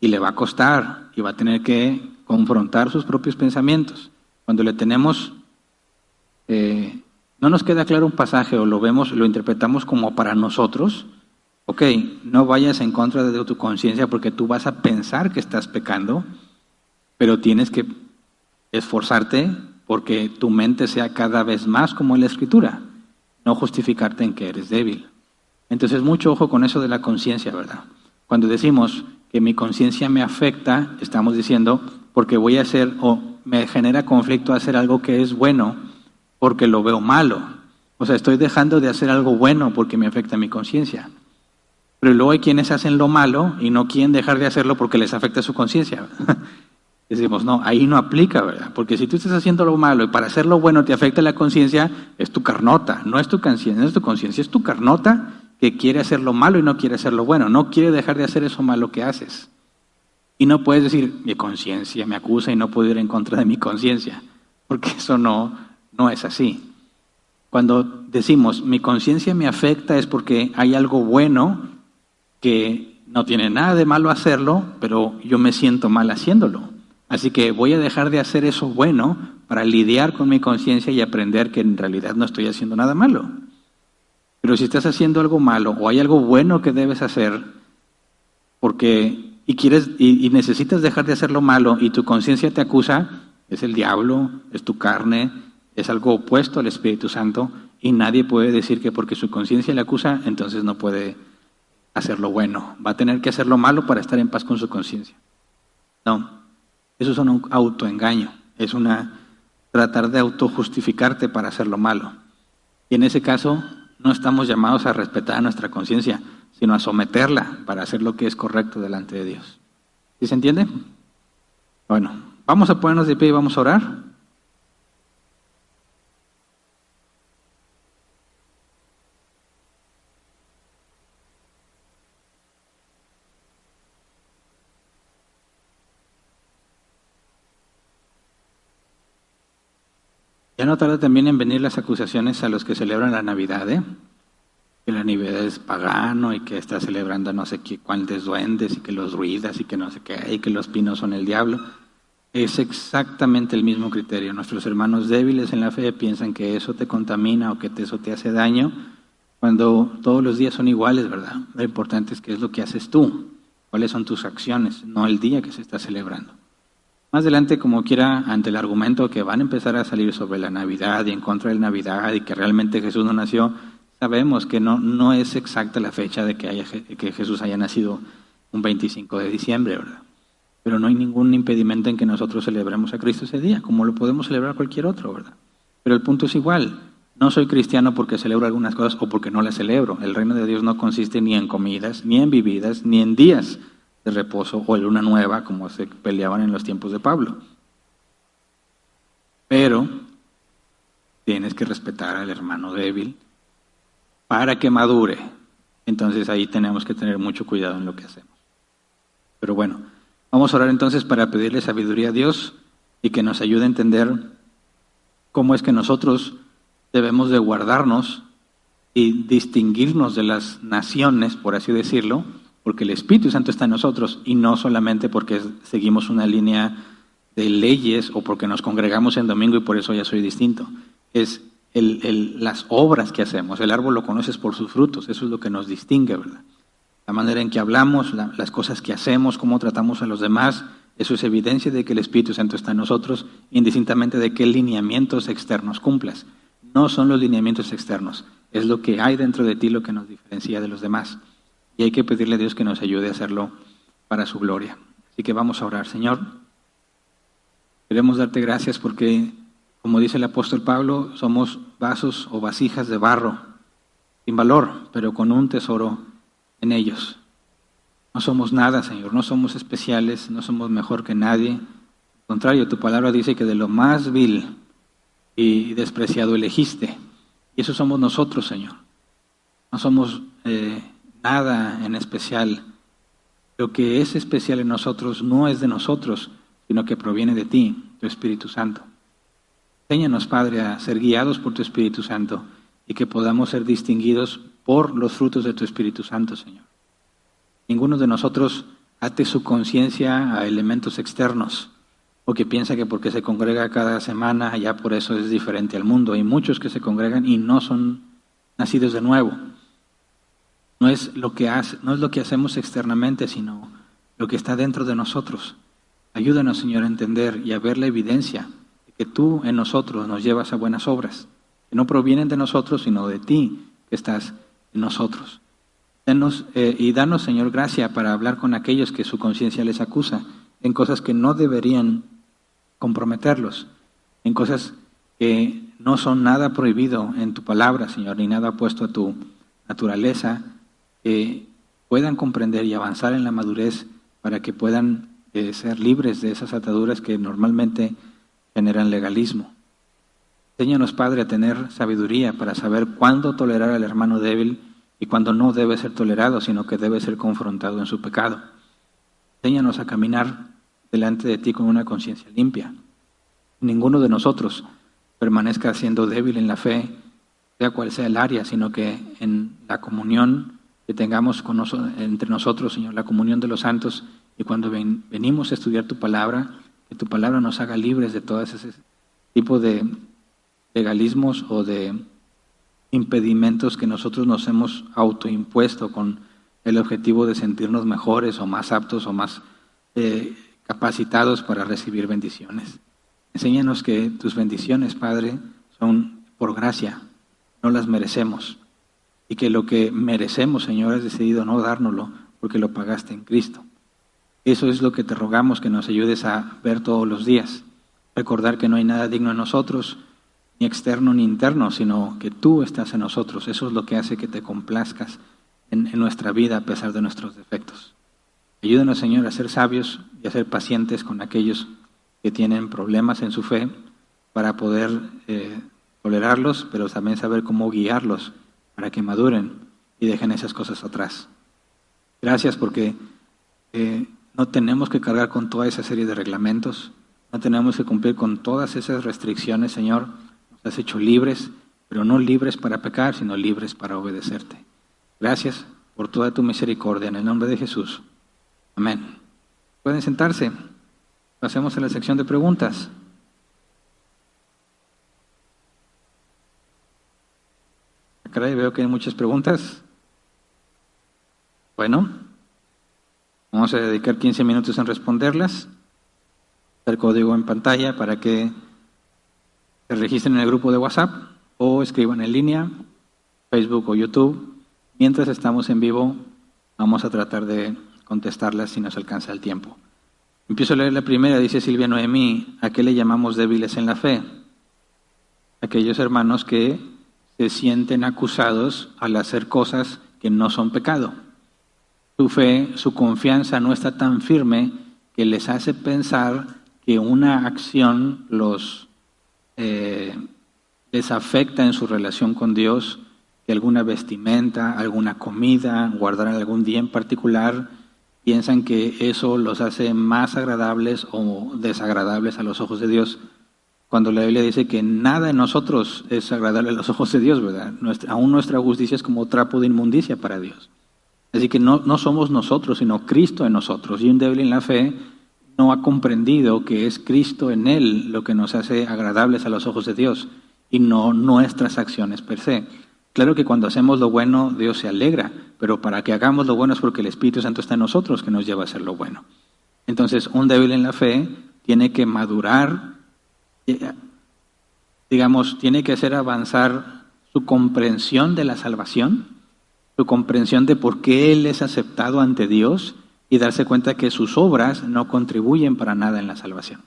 Speaker 1: y le va a costar y va a tener que confrontar sus propios pensamientos. Cuando le tenemos, no nos queda claro un pasaje o lo interpretamos como para nosotros. Ok, no vayas en contra de tu conciencia porque tú vas a pensar que estás pecando, pero tienes que esforzarte porque tu mente sea cada vez más como en la Escritura, no justificarte en que eres débil. Entonces, mucho ojo con eso de la conciencia, ¿verdad? Cuando decimos que mi conciencia me afecta, estamos diciendo porque voy a hacer o me genera conflicto hacer algo que es bueno porque lo veo malo. O sea, estoy dejando de hacer algo bueno porque me afecta mi conciencia. Pero luego hay quienes hacen lo malo y no quieren dejar de hacerlo porque les afecta su conciencia. Decimos, no, ahí no aplica, ¿verdad? Porque si tú estás haciendo lo malo y para hacer lo bueno te afecta la conciencia, es tu carnota, no es tu conciencia, es tu carnota que quiere hacer lo malo y no quiere hacer lo bueno, no quiere dejar de hacer eso malo que haces. Y no puedes decir, mi conciencia me acusa y no puedo ir en contra de mi conciencia, porque eso no es así. Cuando decimos, mi conciencia me afecta es porque hay algo bueno que no tiene nada de malo hacerlo, pero yo me siento mal haciéndolo. Así que voy a dejar de hacer eso bueno para lidiar con mi conciencia y aprender que en realidad no estoy haciendo nada malo. Pero si estás haciendo algo malo o hay algo bueno que debes hacer y necesitas dejar de hacer lo malo y tu conciencia te acusa, es el diablo, es tu carne, es algo opuesto al Espíritu Santo y nadie puede decir que porque su conciencia le acusa, entonces no puede hacer lo bueno. Va a tener que hacer lo malo para estar en paz con su conciencia. No, eso es un autoengaño, es tratar de autojustificarte para hacer lo malo. Y en ese caso no estamos llamados a respetar a nuestra conciencia, sino a someterla para hacer lo que es correcto delante de Dios. ¿Sí se entiende? Bueno, vamos a ponernos de pie y vamos a orar. Ya no tarda también en venir las acusaciones a los que celebran la Navidad, que la Navidad es pagano y que está celebrando no sé qué cuántos duendes y que los druidas y que no sé qué y que los pinos son el diablo. Es exactamente el mismo criterio. Nuestros hermanos débiles en la fe piensan que eso te contamina o que eso te hace daño, cuando todos los días son iguales, ¿verdad? Lo importante es qué es lo que haces tú, cuáles son tus acciones, no el día que se está celebrando. Más adelante, como quiera, ante el argumento que van a empezar a salir sobre la Navidad y en contra de la Navidad y que realmente Jesús no nació, sabemos que no es exacta la fecha de que Jesús haya nacido un 25 de diciembre, ¿verdad? Pero no hay ningún impedimento en que nosotros celebremos a Cristo ese día, como lo podemos celebrar cualquier otro, ¿verdad? Pero el punto es igual. No soy cristiano porque celebro algunas cosas o porque no las celebro. El reino de Dios no consiste ni en comidas, ni en bebidas, ni en días de reposo o en luna nueva, como se peleaban en los tiempos de Pablo. Pero tienes que respetar al hermano débil para que madure. Entonces ahí tenemos que tener mucho cuidado en lo que hacemos. Pero bueno, vamos a orar entonces para pedirle sabiduría a Dios y que nos ayude a entender cómo es que nosotros debemos de guardarnos y distinguirnos de las naciones, por así decirlo, porque el Espíritu Santo está en nosotros y no solamente porque seguimos una línea de leyes o porque nos congregamos en domingo y por eso ya soy distinto. Es las obras que hacemos. El árbol lo conoces por sus frutos, eso es lo que nos distingue, ¿verdad? La manera en que hablamos, las cosas que hacemos, cómo tratamos a los demás, eso es evidencia de que el Espíritu Santo está en nosotros, indistintamente de qué lineamientos externos cumplas. no son los lineamientos externos, es lo que hay dentro de ti lo que nos diferencia de los demás. Y hay que pedirle a Dios que nos ayude a hacerlo para su gloria. Así que vamos a orar. Señor, queremos darte gracias porque, como dice el apóstol Pablo, somos vasos o vasijas de barro, sin valor, pero con un tesoro en ellos. No somos nada, Señor, no somos especiales, no somos mejor que nadie. Al contrario, tu palabra dice que de lo más vil y despreciado elegiste. Y eso somos nosotros, Señor. No somos nada en especial. Lo que es especial en nosotros no es de nosotros, sino que proviene de ti, tu Espíritu Santo. Enséñanos, Padre, a ser guiados por tu Espíritu Santo y que podamos ser distinguidos por los frutos de tu Espíritu Santo, Señor. Ninguno de nosotros ate su conciencia a elementos externos o que piensa que porque se congrega cada semana ya por eso es diferente al mundo. Hay muchos que se congregan y no son nacidos de nuevo. No es lo que hacemos externamente, sino lo que está dentro de nosotros. Ayúdanos, Señor, a entender y a ver la evidencia de que tú en nosotros nos llevas a buenas obras, que no provienen de nosotros, sino de ti que estás en nosotros. Danos, Señor, gracia para hablar con aquellos que su conciencia les acusa en cosas que no deberían comprometerlos, en cosas que no son nada prohibido en tu palabra, Señor, ni nada opuesto a tu naturaleza, que puedan comprender y avanzar en la madurez para que puedan ser libres de esas ataduras que normalmente generan legalismo. Enséñanos, Padre, a tener sabiduría para saber cuándo tolerar al hermano débil y cuándo no debe ser tolerado, sino que debe ser confrontado en su pecado. Enséñanos a caminar delante de ti con una conciencia limpia. Ninguno de nosotros permanezca siendo débil en la fe, sea cual sea el área, sino que en la comunión que tengamos entre nosotros, Señor, la comunión de los santos, y cuando venimos a estudiar tu palabra, que tu palabra nos haga libres de todo ese tipo de legalismos o de impedimentos que nosotros nos hemos autoimpuesto con el objetivo de sentirnos mejores o más aptos o más capacitados para recibir bendiciones. Enséñanos que tus bendiciones, Padre, son por gracia, no las merecemos. Y que lo que merecemos, Señor, has decidido no dárnoslo porque lo pagaste en Cristo. Eso es lo que te rogamos, que nos ayudes a ver todos los días. Recordar que no hay nada digno en nosotros, ni externo ni interno, sino que tú estás en nosotros. Eso es lo que hace que te complazcas en nuestra vida a pesar de nuestros defectos. Ayúdanos, Señor, a ser sabios y a ser pacientes con aquellos que tienen problemas en su fe para poder tolerarlos, pero también saber cómo guiarlos para que maduren y dejen esas cosas atrás. Gracias porque no tenemos que cargar con toda esa serie de reglamentos, no tenemos que cumplir con todas esas restricciones, Señor. Nos has hecho libres, pero no libres para pecar, sino libres para obedecerte. Gracias por toda tu misericordia, en el nombre de Jesús. Amén. Pueden sentarse. Pasemos a la sección de preguntas. Caray, veo que hay muchas preguntas. Bueno, vamos a dedicar 15 minutos en responderlas. El código en pantalla para que se registren en el grupo de WhatsApp o escriban en línea, Facebook o YouTube. Mientras estamos en vivo, vamos a tratar de contestarlas si nos alcanza el tiempo. Empiezo a leer la primera, dice Silvia Noemí: ¿a qué le llamamos débiles en la fe? Aquellos hermanos que se sienten acusados al hacer cosas que no son pecado. Su fe, su confianza no está tan firme que les hace pensar que una acción les afecta en su relación con Dios, que alguna vestimenta, alguna comida, guardar algún día en particular, piensan que eso los hace más agradables o desagradables a los ojos de Dios, cuando la Biblia dice que nada en nosotros es agradable a los ojos de Dios, ¿verdad? Aún nuestra justicia es como trapo de inmundicia para Dios. Así que no somos nosotros, sino Cristo en nosotros. Y un débil en la fe no ha comprendido que es Cristo en él lo que nos hace agradables a los ojos de Dios y no nuestras acciones per se. Claro que cuando hacemos lo bueno, Dios se alegra, pero para que hagamos lo bueno es porque el Espíritu Santo está en nosotros que nos lleva a hacer lo bueno. Entonces, un débil en la fe tiene que madurar digamos, tiene que hacer avanzar su comprensión de la salvación, su comprensión de por qué él es aceptado ante Dios y darse cuenta que sus obras no contribuyen para nada en la salvación.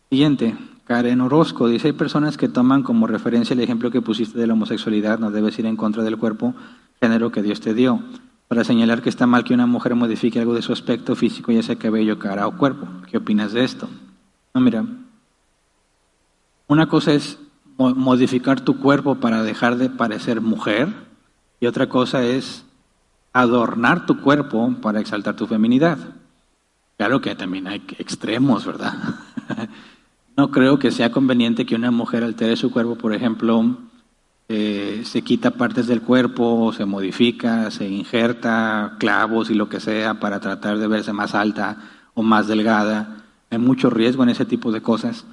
Speaker 1: Siguiente, Karen Orozco dice, hay personas que toman como referencia el ejemplo que pusiste de la homosexualidad, no debes ir en contra del cuerpo, género que Dios te dio, para señalar que está mal que una mujer modifique algo de su aspecto físico, ya sea cabello, cara o cuerpo. ¿Qué opinas de esto? No, mira, una cosa es modificar tu cuerpo para dejar de parecer mujer y otra cosa es adornar tu cuerpo para exaltar tu feminidad. Claro que también hay extremos, ¿verdad? No creo que sea conveniente que una mujer altere su cuerpo, por ejemplo, se quita partes del cuerpo, se modifica, se injerta clavos y lo que sea para tratar de verse más alta o más delgada. Hay mucho riesgo en ese tipo de cosas.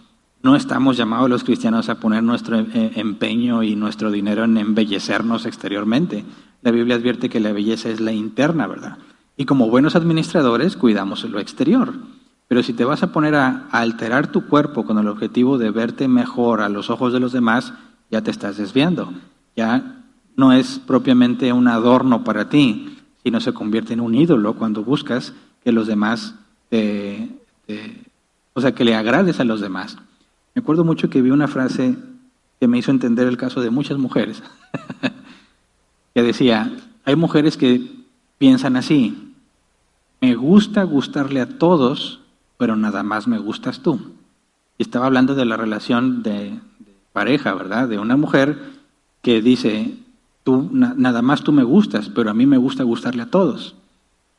Speaker 1: No estamos llamados los cristianos a poner nuestro empeño y nuestro dinero en embellecernos exteriormente. La Biblia advierte que la belleza es la interna, ¿verdad? Y como buenos administradores cuidamos lo exterior. Pero si te vas a poner a alterar tu cuerpo con el objetivo de verte mejor a los ojos de los demás, ya te estás desviando. Ya no es propiamente un adorno para ti, sino se convierte en un ídolo cuando buscas que los demás que le agrades a los demás. Me acuerdo mucho que vi una frase que me hizo entender el caso de muchas mujeres, que decía, hay mujeres que piensan así, me gusta gustarle a todos, pero nada más me gustas tú. Y estaba hablando de la relación de pareja, ¿verdad? De una mujer que dice, tú nada más tú me gustas, pero a mí me gusta gustarle a todos.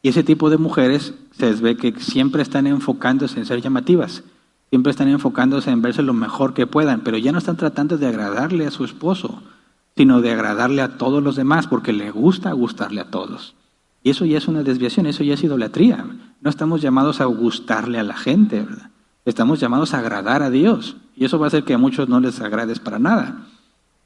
Speaker 1: Y ese tipo de mujeres se ve que siempre están enfocándose en ser llamativas, siempre están enfocándose en verse lo mejor que puedan, pero ya no están tratando de agradarle a su esposo, sino de agradarle a todos los demás, porque le gusta gustarle a todos. Y eso ya es una desviación, eso ya es idolatría. No estamos llamados a gustarle a la gente, ¿verdad? Estamos llamados a agradar a Dios. Y eso va a hacer que a muchos no les agrades para nada.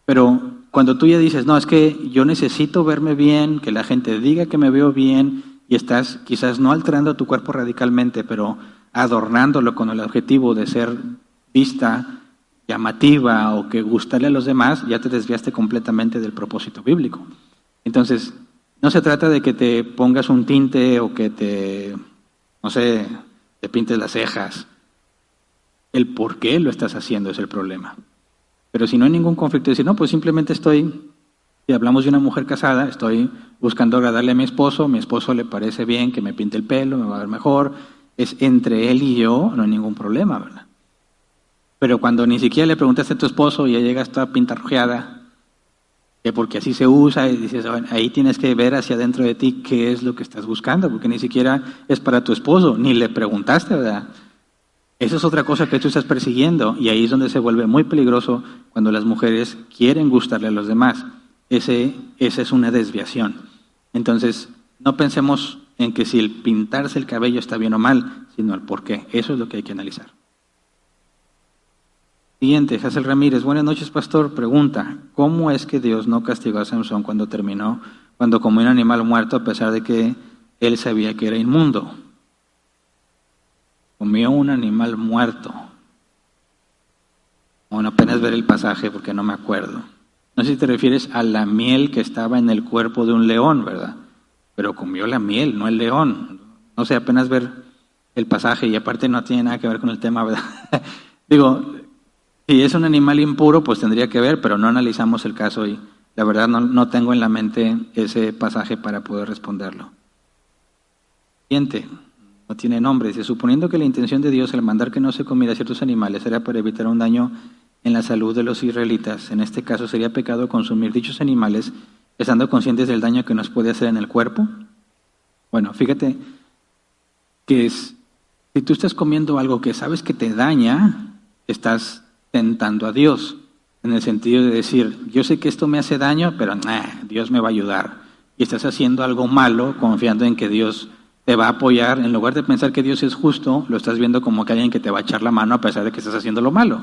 Speaker 1: Pero cuando tú ya dices, no, es que yo necesito verme bien, que la gente diga que me veo bien, y estás quizás no alterando tu cuerpo radicalmente, pero adornándolo con el objetivo de ser vista llamativa o que gustarle a los demás, ya te desviaste completamente del propósito bíblico. Entonces, no se trata de que te pongas un tinte o que te pintes las cejas. El por qué lo estás haciendo es el problema. Pero si no hay ningún conflicto, decir, no, pues simplemente si hablamos de una mujer casada, estoy buscando agradarle a mi esposo le parece bien que me pinte el pelo, me va a ver mejor, es entre él y yo, no hay ningún problema, ¿verdad? Pero cuando ni siquiera le preguntaste a tu esposo y ya llegas toda pintarrojeada, que porque así se usa, y dices, bueno, ahí tienes que ver hacia adentro de ti qué es lo que estás buscando, porque ni siquiera es para tu esposo, ni le preguntaste, ¿verdad? Esa es otra cosa que tú estás persiguiendo, y ahí es donde se vuelve muy peligroso cuando las mujeres quieren gustarle a los demás. Esa es una desviación. Entonces, no pensemos en que si el pintarse el cabello está bien o mal, sino el por qué. Eso es lo que hay que analizar. Siguiente, Hazel Ramírez. Buenas noches, pastor. Pregunta, ¿cómo es que Dios no castigó a Samson cuando comió un animal muerto a pesar de que él sabía que era inmundo? Comió un animal muerto. Bueno, apenas ver el pasaje porque no me acuerdo. No sé si te refieres a la miel que estaba en el cuerpo de un león, ¿verdad? Pero comió la miel, no el león. No sé, apenas ver el pasaje y aparte no tiene nada que ver con el tema, ¿verdad? Digo, si es un animal impuro, pues tendría que ver, pero no analizamos el caso y la verdad no tengo en la mente ese pasaje para poder responderlo. Siguiente, no tiene nombre. Dice, suponiendo que la intención de Dios al mandar que no se comiera ciertos animales era para evitar un daño en la salud de los israelitas, en este caso sería pecado consumir dichos animales estando conscientes del daño que nos puede hacer en el cuerpo. Bueno, fíjate que si tú estás comiendo algo que sabes que te daña, estás tentando a Dios, en el sentido de decir, yo sé que esto me hace daño, pero Dios me va a ayudar. Y estás haciendo algo malo confiando en que Dios te va a apoyar. En lugar de pensar que Dios es justo, lo estás viendo como que alguien que te va a echar la mano a pesar de que estás haciendo lo malo.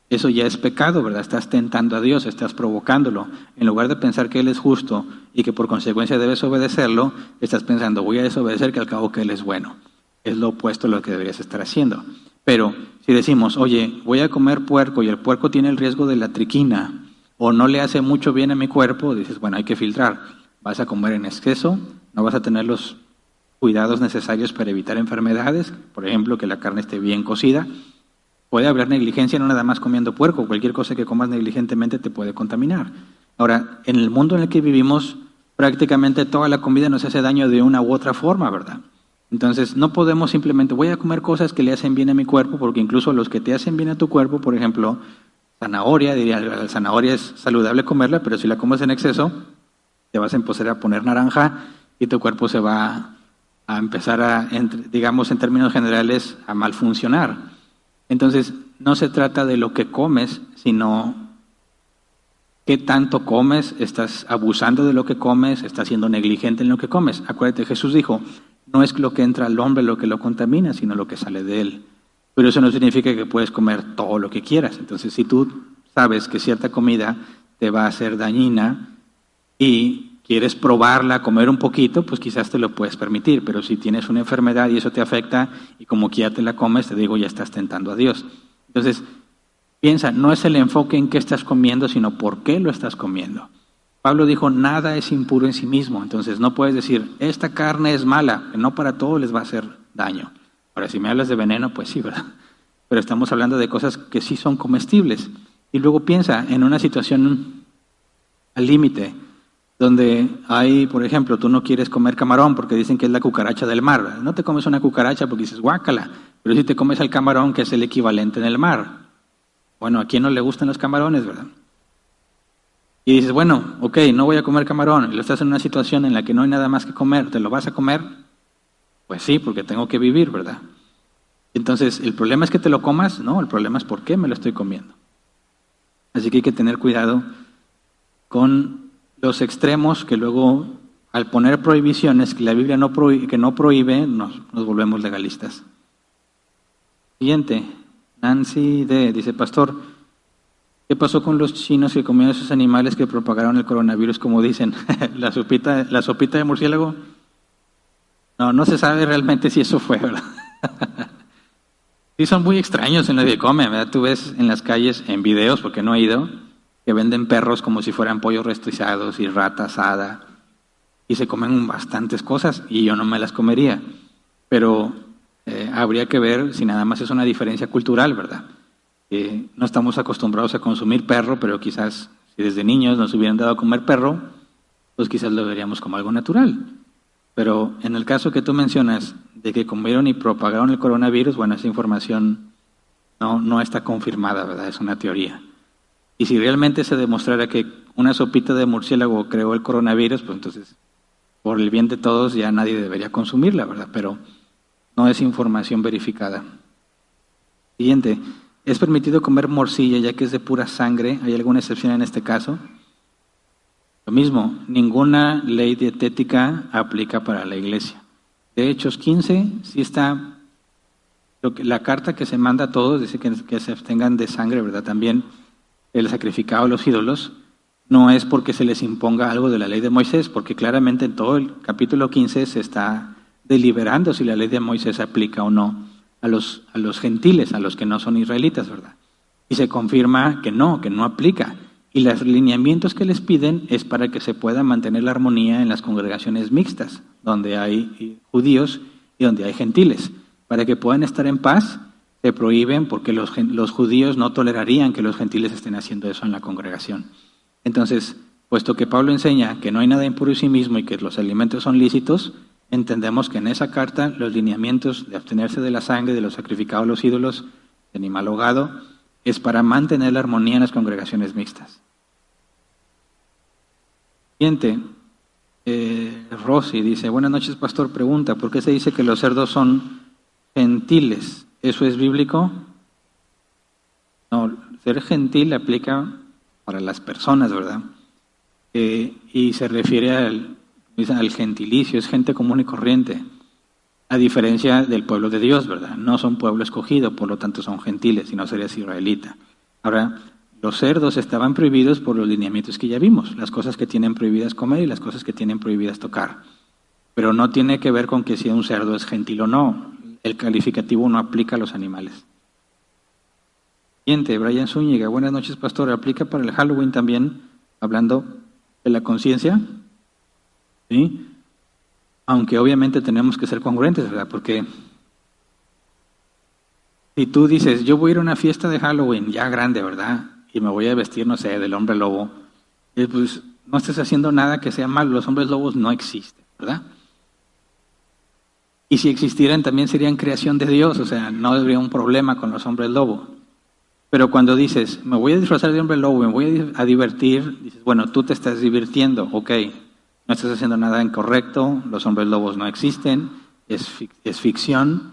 Speaker 1: Eso ya es pecado, ¿verdad? Estás tentando a Dios, estás provocándolo. En lugar de pensar que Él es justo y que por consecuencia debes obedecerlo, estás pensando, voy a desobedecer que al cabo que Él es bueno. Es lo opuesto a lo que deberías estar haciendo. Pero si decimos, oye, voy a comer puerco y el puerco tiene el riesgo de la triquina o no le hace mucho bien a mi cuerpo, dices, bueno, hay que filtrar. Vas a comer en exceso, no vas a tener los cuidados necesarios para evitar enfermedades, por ejemplo, que la carne esté bien cocida. Puede haber negligencia no nada más comiendo puerco, cualquier cosa que comas negligentemente te puede contaminar. Ahora, en el mundo en el que vivimos, prácticamente toda la comida nos hace daño de una u otra forma, ¿verdad? Entonces, no podemos simplemente, voy a comer cosas que le hacen bien a mi cuerpo, porque incluso los que te hacen bien a tu cuerpo, por ejemplo, zanahoria, diría, la zanahoria es saludable comerla, pero si la comes en exceso, te vas a empezar a poner naranja y tu cuerpo se va a empezar a, digamos en términos generales, a malfuncionar. Entonces, no se trata de lo que comes, sino qué tanto comes, estás abusando de lo que comes, estás siendo negligente en lo que comes. Acuérdate, Jesús dijo, no es lo que entra al hombre lo que lo contamina, sino lo que sale de él. Pero eso no significa que puedes comer todo lo que quieras. Entonces, si tú sabes que cierta comida te va a hacer dañina y quieres probarla, comer un poquito, pues quizás te lo puedes permitir, pero si tienes una enfermedad y eso te afecta y como que ya te la comes, te digo, ya estás tentando a Dios. Entonces, piensa, no es el enfoque en qué estás comiendo, sino por qué lo estás comiendo. Pablo dijo, nada es impuro en sí mismo, entonces no puedes decir, esta carne es mala, que no para todos les va a hacer daño. Ahora, si me hablas de veneno, pues sí, ¿verdad? Pero estamos hablando de cosas que sí son comestibles. Y luego piensa en una situación al límite, donde hay, por ejemplo, tú no quieres comer camarón porque dicen que es la cucaracha del mar. ¿Verdad? No te comes una cucaracha porque dices, guácala, pero si te comes al camarón, que es el equivalente en el mar. Bueno, ¿a quién no le gustan los camarones, verdad? Y dices, bueno, ok, no voy a comer camarón, y lo estás en una situación en la que no hay nada más que comer, ¿te lo vas a comer? Pues sí, porque tengo que vivir, ¿verdad? Entonces, ¿el problema es que te lo comas? No, el problema es por qué me lo estoy comiendo. Así que hay que tener cuidado con los extremos que luego, al poner prohibiciones que la Biblia no prohíbe, nos volvemos legalistas. Siguiente, Nancy D. dice, pastor, ¿qué pasó con los chinos que comían esos animales que propagaron el coronavirus, como dicen? ¿La sopita de murciélago? No se sabe realmente si eso fue, ¿verdad? Sí, son muy extraños en lo que comen, ¿verdad? Tú ves en las calles, en videos, porque no he ido, que venden perros como si fueran pollos rostizados y rata asada, y se comen bastantes cosas, y yo no me las comería. Pero habría que ver si nada más es una diferencia cultural, ¿verdad? No estamos acostumbrados a consumir perro, pero quizás si desde niños nos hubieran dado a comer perro, pues quizás lo veríamos como algo natural. Pero en el caso que tú mencionas de que comieron y propagaron el coronavirus, bueno, esa información no está confirmada, ¿verdad? Es una teoría. Y si realmente se demostrara que una sopita de murciélago creó el coronavirus, pues entonces, por el bien de todos, ya nadie debería consumirla, ¿verdad? Pero no es información verificada. Siguiente. ¿Es permitido comer morcilla ya que es de pura sangre? ¿Hay alguna excepción en este caso? Lo mismo, ninguna ley dietética aplica para la iglesia. De Hechos 15, sí está, la carta que se manda a todos dice que se abstengan de sangre, ¿verdad? También el sacrificado a los ídolos no es porque se les imponga algo de la ley de Moisés, porque claramente en todo el capítulo 15 se está deliberando si la ley de Moisés aplica o no a los gentiles, a los que no son israelitas, ¿verdad? Y se confirma que no aplica. Y los lineamientos que les piden es para que se pueda mantener la armonía en las congregaciones mixtas, donde hay judíos y donde hay gentiles. Para que puedan estar en paz, se prohíben porque los judíos no tolerarían que los gentiles estén haciendo eso en la congregación. Entonces, puesto que Pablo enseña que no hay nada impuro en sí mismo y que los alimentos son lícitos, entendemos que en esa carta los lineamientos de abstenerse de la sangre, de los sacrificados a los ídolos, de animal ahogado, es para mantener la armonía en las congregaciones mixtas. Siguiente, Rosy dice, buenas noches pastor, pregunta, ¿por qué se dice que los cerdos son gentiles? ¿Eso es bíblico? No, ser gentil aplica para las personas, ¿verdad? Y se refiere al gentilicio, es gente común y corriente, a diferencia del pueblo de Dios, ¿verdad? No son pueblo escogido, por lo tanto son gentiles, si no serías israelita. Ahora, los cerdos estaban prohibidos por los lineamientos que ya vimos, las cosas que tienen prohibidas comer y las cosas que tienen prohibidas tocar. Pero no tiene que ver con que si un cerdo es gentil o no, el calificativo no aplica a los animales. Siguiente, Brian Zúñiga. Buenas noches, pastor. ¿Aplica para el Halloween también, hablando de la conciencia? ¿Sí? Aunque obviamente tenemos que ser congruentes, ¿verdad? Porque si tú dices, yo voy a ir a una fiesta de Halloween ya grande, ¿verdad? Y me voy a vestir, no sé, del hombre lobo, pues no estás haciendo nada que sea malo. Los hombres lobos no existen, ¿verdad? Y si existieran también serían creación de Dios, o sea, no habría un problema con los hombres lobo. Pero cuando dices, me voy a disfrazar de hombre lobo, me voy a divertir, dices, bueno, tú te estás divirtiendo, ok, no estás haciendo nada incorrecto, los hombres lobos no existen, es ficción,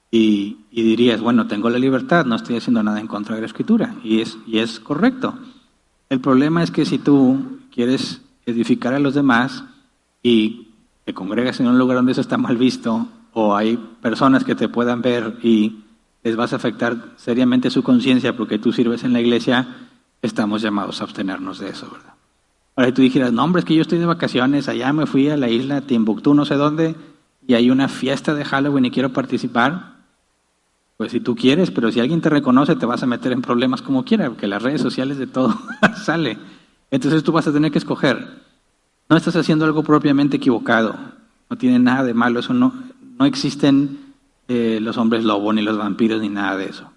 Speaker 1: y dirías, bueno, tengo la libertad, no estoy haciendo nada en contra de la Escritura, y es correcto. El problema es que si tú quieres edificar a los demás y te congregas en un lugar donde eso está mal visto, o hay personas que te puedan ver y les vas a afectar seriamente su conciencia porque tú sirves en la iglesia, estamos llamados a abstenernos de eso, ¿verdad? Ahora, si tú dijeras, no, hombre, es que yo estoy de vacaciones, allá me fui a la isla Timbuktu, no sé dónde, y hay una fiesta de Halloween y quiero participar, pues si tú quieres, pero si alguien te reconoce, te vas a meter en problemas como quiera, porque las redes sociales de todo sale. Entonces tú vas a tener que escoger. No estás haciendo algo propiamente equivocado, no tiene nada de malo, eso no existen los hombres lobo, ni los vampiros, ni nada de eso.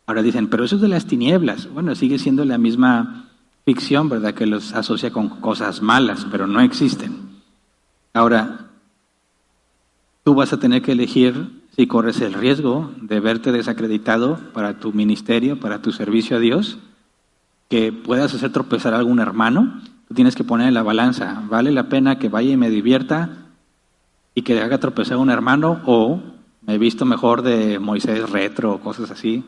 Speaker 1: Ahora dicen, pero eso es de las tinieblas. Bueno, sigue siendo la misma ficción, ¿verdad? Que los asocia con cosas malas, pero no existen. Ahora, tú vas a tener que elegir si corres el riesgo de verte desacreditado para tu ministerio, para tu servicio a Dios, que puedas hacer tropezar a algún hermano. Tú tienes que poner en la balanza, ¿vale la pena que vaya y me divierta y que haga tropezar a un hermano, o me he visto mejor de Moisés retro o cosas así,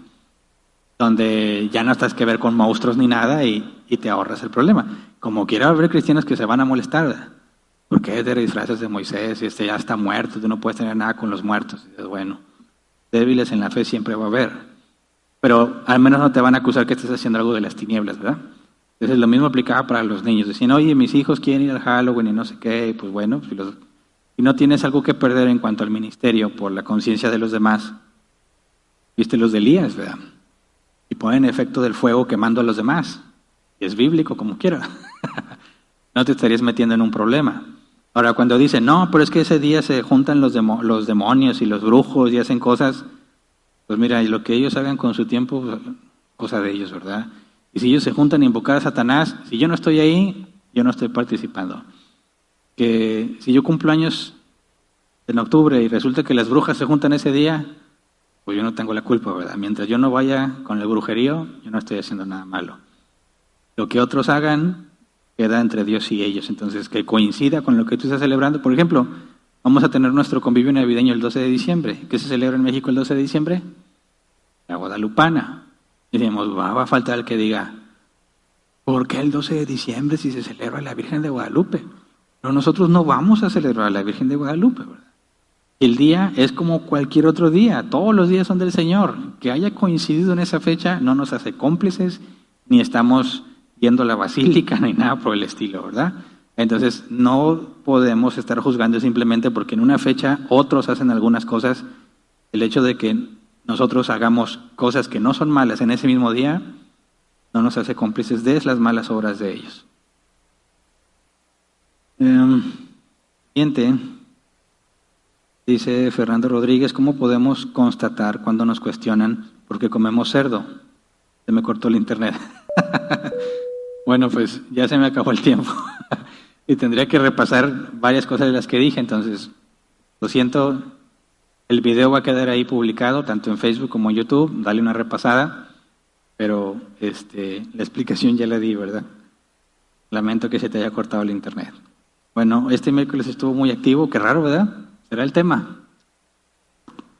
Speaker 1: donde ya no estás que ver con monstruos ni nada y te ahorras el problema? Como quiera haber cristianos que se van a molestar, ¿verdad? ¿Por qué te disfrazas de Moisés? Y ya está muerto, tú no puedes tener nada con los muertos. Y dices, bueno, débiles en la fe siempre va a haber, pero al menos no te van a acusar que estés haciendo algo de las tinieblas, ¿verdad? Entonces lo mismo aplicaba para los niños. Decían, oye, mis hijos quieren ir al Halloween y no sé qué, y pues bueno, si no tienes algo que perder en cuanto al ministerio por la conciencia de los demás, viste los de Elías, ¿verdad? Y ponen efecto del fuego quemando a los demás. Y es bíblico, como quiera. No te estarías metiendo en un problema. Ahora, cuando dicen, no, pero es que ese día se juntan los demonios y los brujos y hacen cosas, pues mira, y lo que ellos hagan con su tiempo, pues, cosa de ellos, ¿verdad? Y si ellos se juntan a invocar a Satanás, si yo no estoy ahí, yo no estoy participando. Que si yo cumplo años en octubre y resulta que las brujas se juntan ese día, pues yo no tengo la culpa, ¿verdad? Mientras yo no vaya con el brujerío, yo no estoy haciendo nada malo. Lo que otros hagan queda entre Dios y ellos. Entonces, que coincida con lo que tú estás celebrando. Por ejemplo, vamos a tener nuestro convivio navideño el 12 de diciembre. ¿Qué se celebra en México el 12 de diciembre? La Guadalupana. Y decimos, va a faltar el que diga, ¿por qué el 12 de diciembre si se celebra la Virgen de Guadalupe? Pero nosotros no vamos a celebrar a la Virgen de Guadalupe, ¿verdad? El día es como cualquier otro día, todos los días son del Señor. Que haya coincidido en esa fecha no nos hace cómplices, ni estamos yendo a la basílica, ni nada por el estilo, ¿verdad? Entonces no podemos estar juzgando simplemente porque en una fecha otros hacen algunas cosas. El hecho de que nosotros hagamos cosas que no son malas en ese mismo día no nos hace cómplices de las malas obras de ellos. Siguiente. Dice Fernando Rodríguez, ¿cómo podemos constatar cuando nos cuestionan por qué comemos cerdo? Se me cortó el internet. Bueno, pues ya se me acabó el tiempo. Y tendría que repasar varias cosas de las que dije, entonces lo siento, el video va a quedar ahí publicado, tanto en Facebook como en YouTube, dale una repasada, pero la explicación ya la di, ¿verdad? Lamento que se te haya cortado el internet. Bueno, este miércoles estuvo muy activo, qué raro, ¿verdad? ¿Será el tema?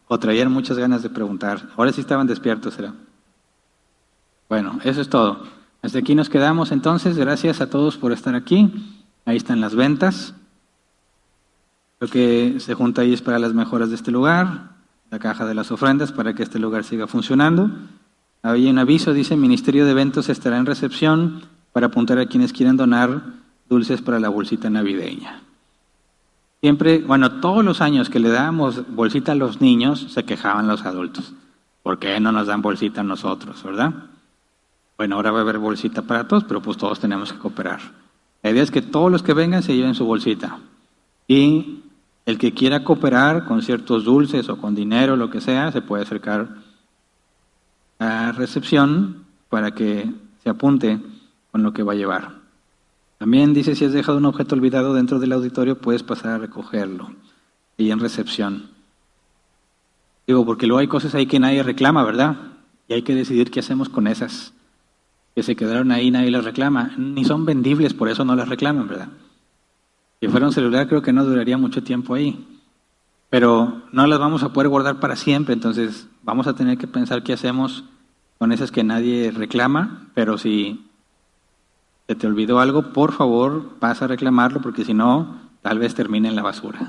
Speaker 1: ¿O traían muchas ganas de preguntar? Ahora sí estaban despiertos, ¿será? Bueno, eso es todo. Hasta aquí nos quedamos entonces. Gracias a todos por estar aquí. Ahí están las ventas. Lo que se junta ahí es para las mejoras de este lugar, la caja de las ofrendas para que este lugar siga funcionando. Hay un aviso, dice, Ministerio de Eventos estará en recepción para apuntar a quienes quieran donar dulces para la bolsita navideña. Siempre, bueno, todos los años que le dábamos bolsita a los niños, se quejaban los adultos. ¿Por qué no nos dan bolsita a nosotros, verdad? Bueno, ahora va a haber bolsita para todos, pero pues todos tenemos que cooperar. La idea es que todos los que vengan se lleven su bolsita. Y el que quiera cooperar con ciertos dulces o con dinero, lo que sea, se puede acercar a recepción para que se apunte con lo que va a llevar. También dice, si has dejado un objeto olvidado dentro del auditorio, puedes pasar a recogerlo. Y en recepción. Digo, porque luego hay cosas ahí que nadie reclama, ¿verdad? Y hay que decidir qué hacemos con esas que se quedaron ahí, nadie las reclama. Ni son vendibles, por eso no las reclaman, ¿verdad? Si fuera un celular, creo que no duraría mucho tiempo ahí. Pero no las vamos a poder guardar para siempre, entonces vamos a tener que pensar qué hacemos con esas que nadie reclama, pero si se te olvidó algo, por favor, pasa a reclamarlo, porque si no, tal vez termine en la basura.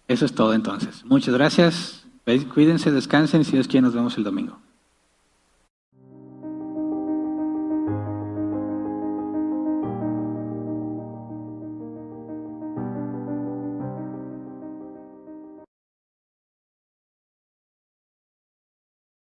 Speaker 1: Eso es todo entonces. Muchas gracias. Cuídense, descansen y si Dios quiere nos vemos el domingo.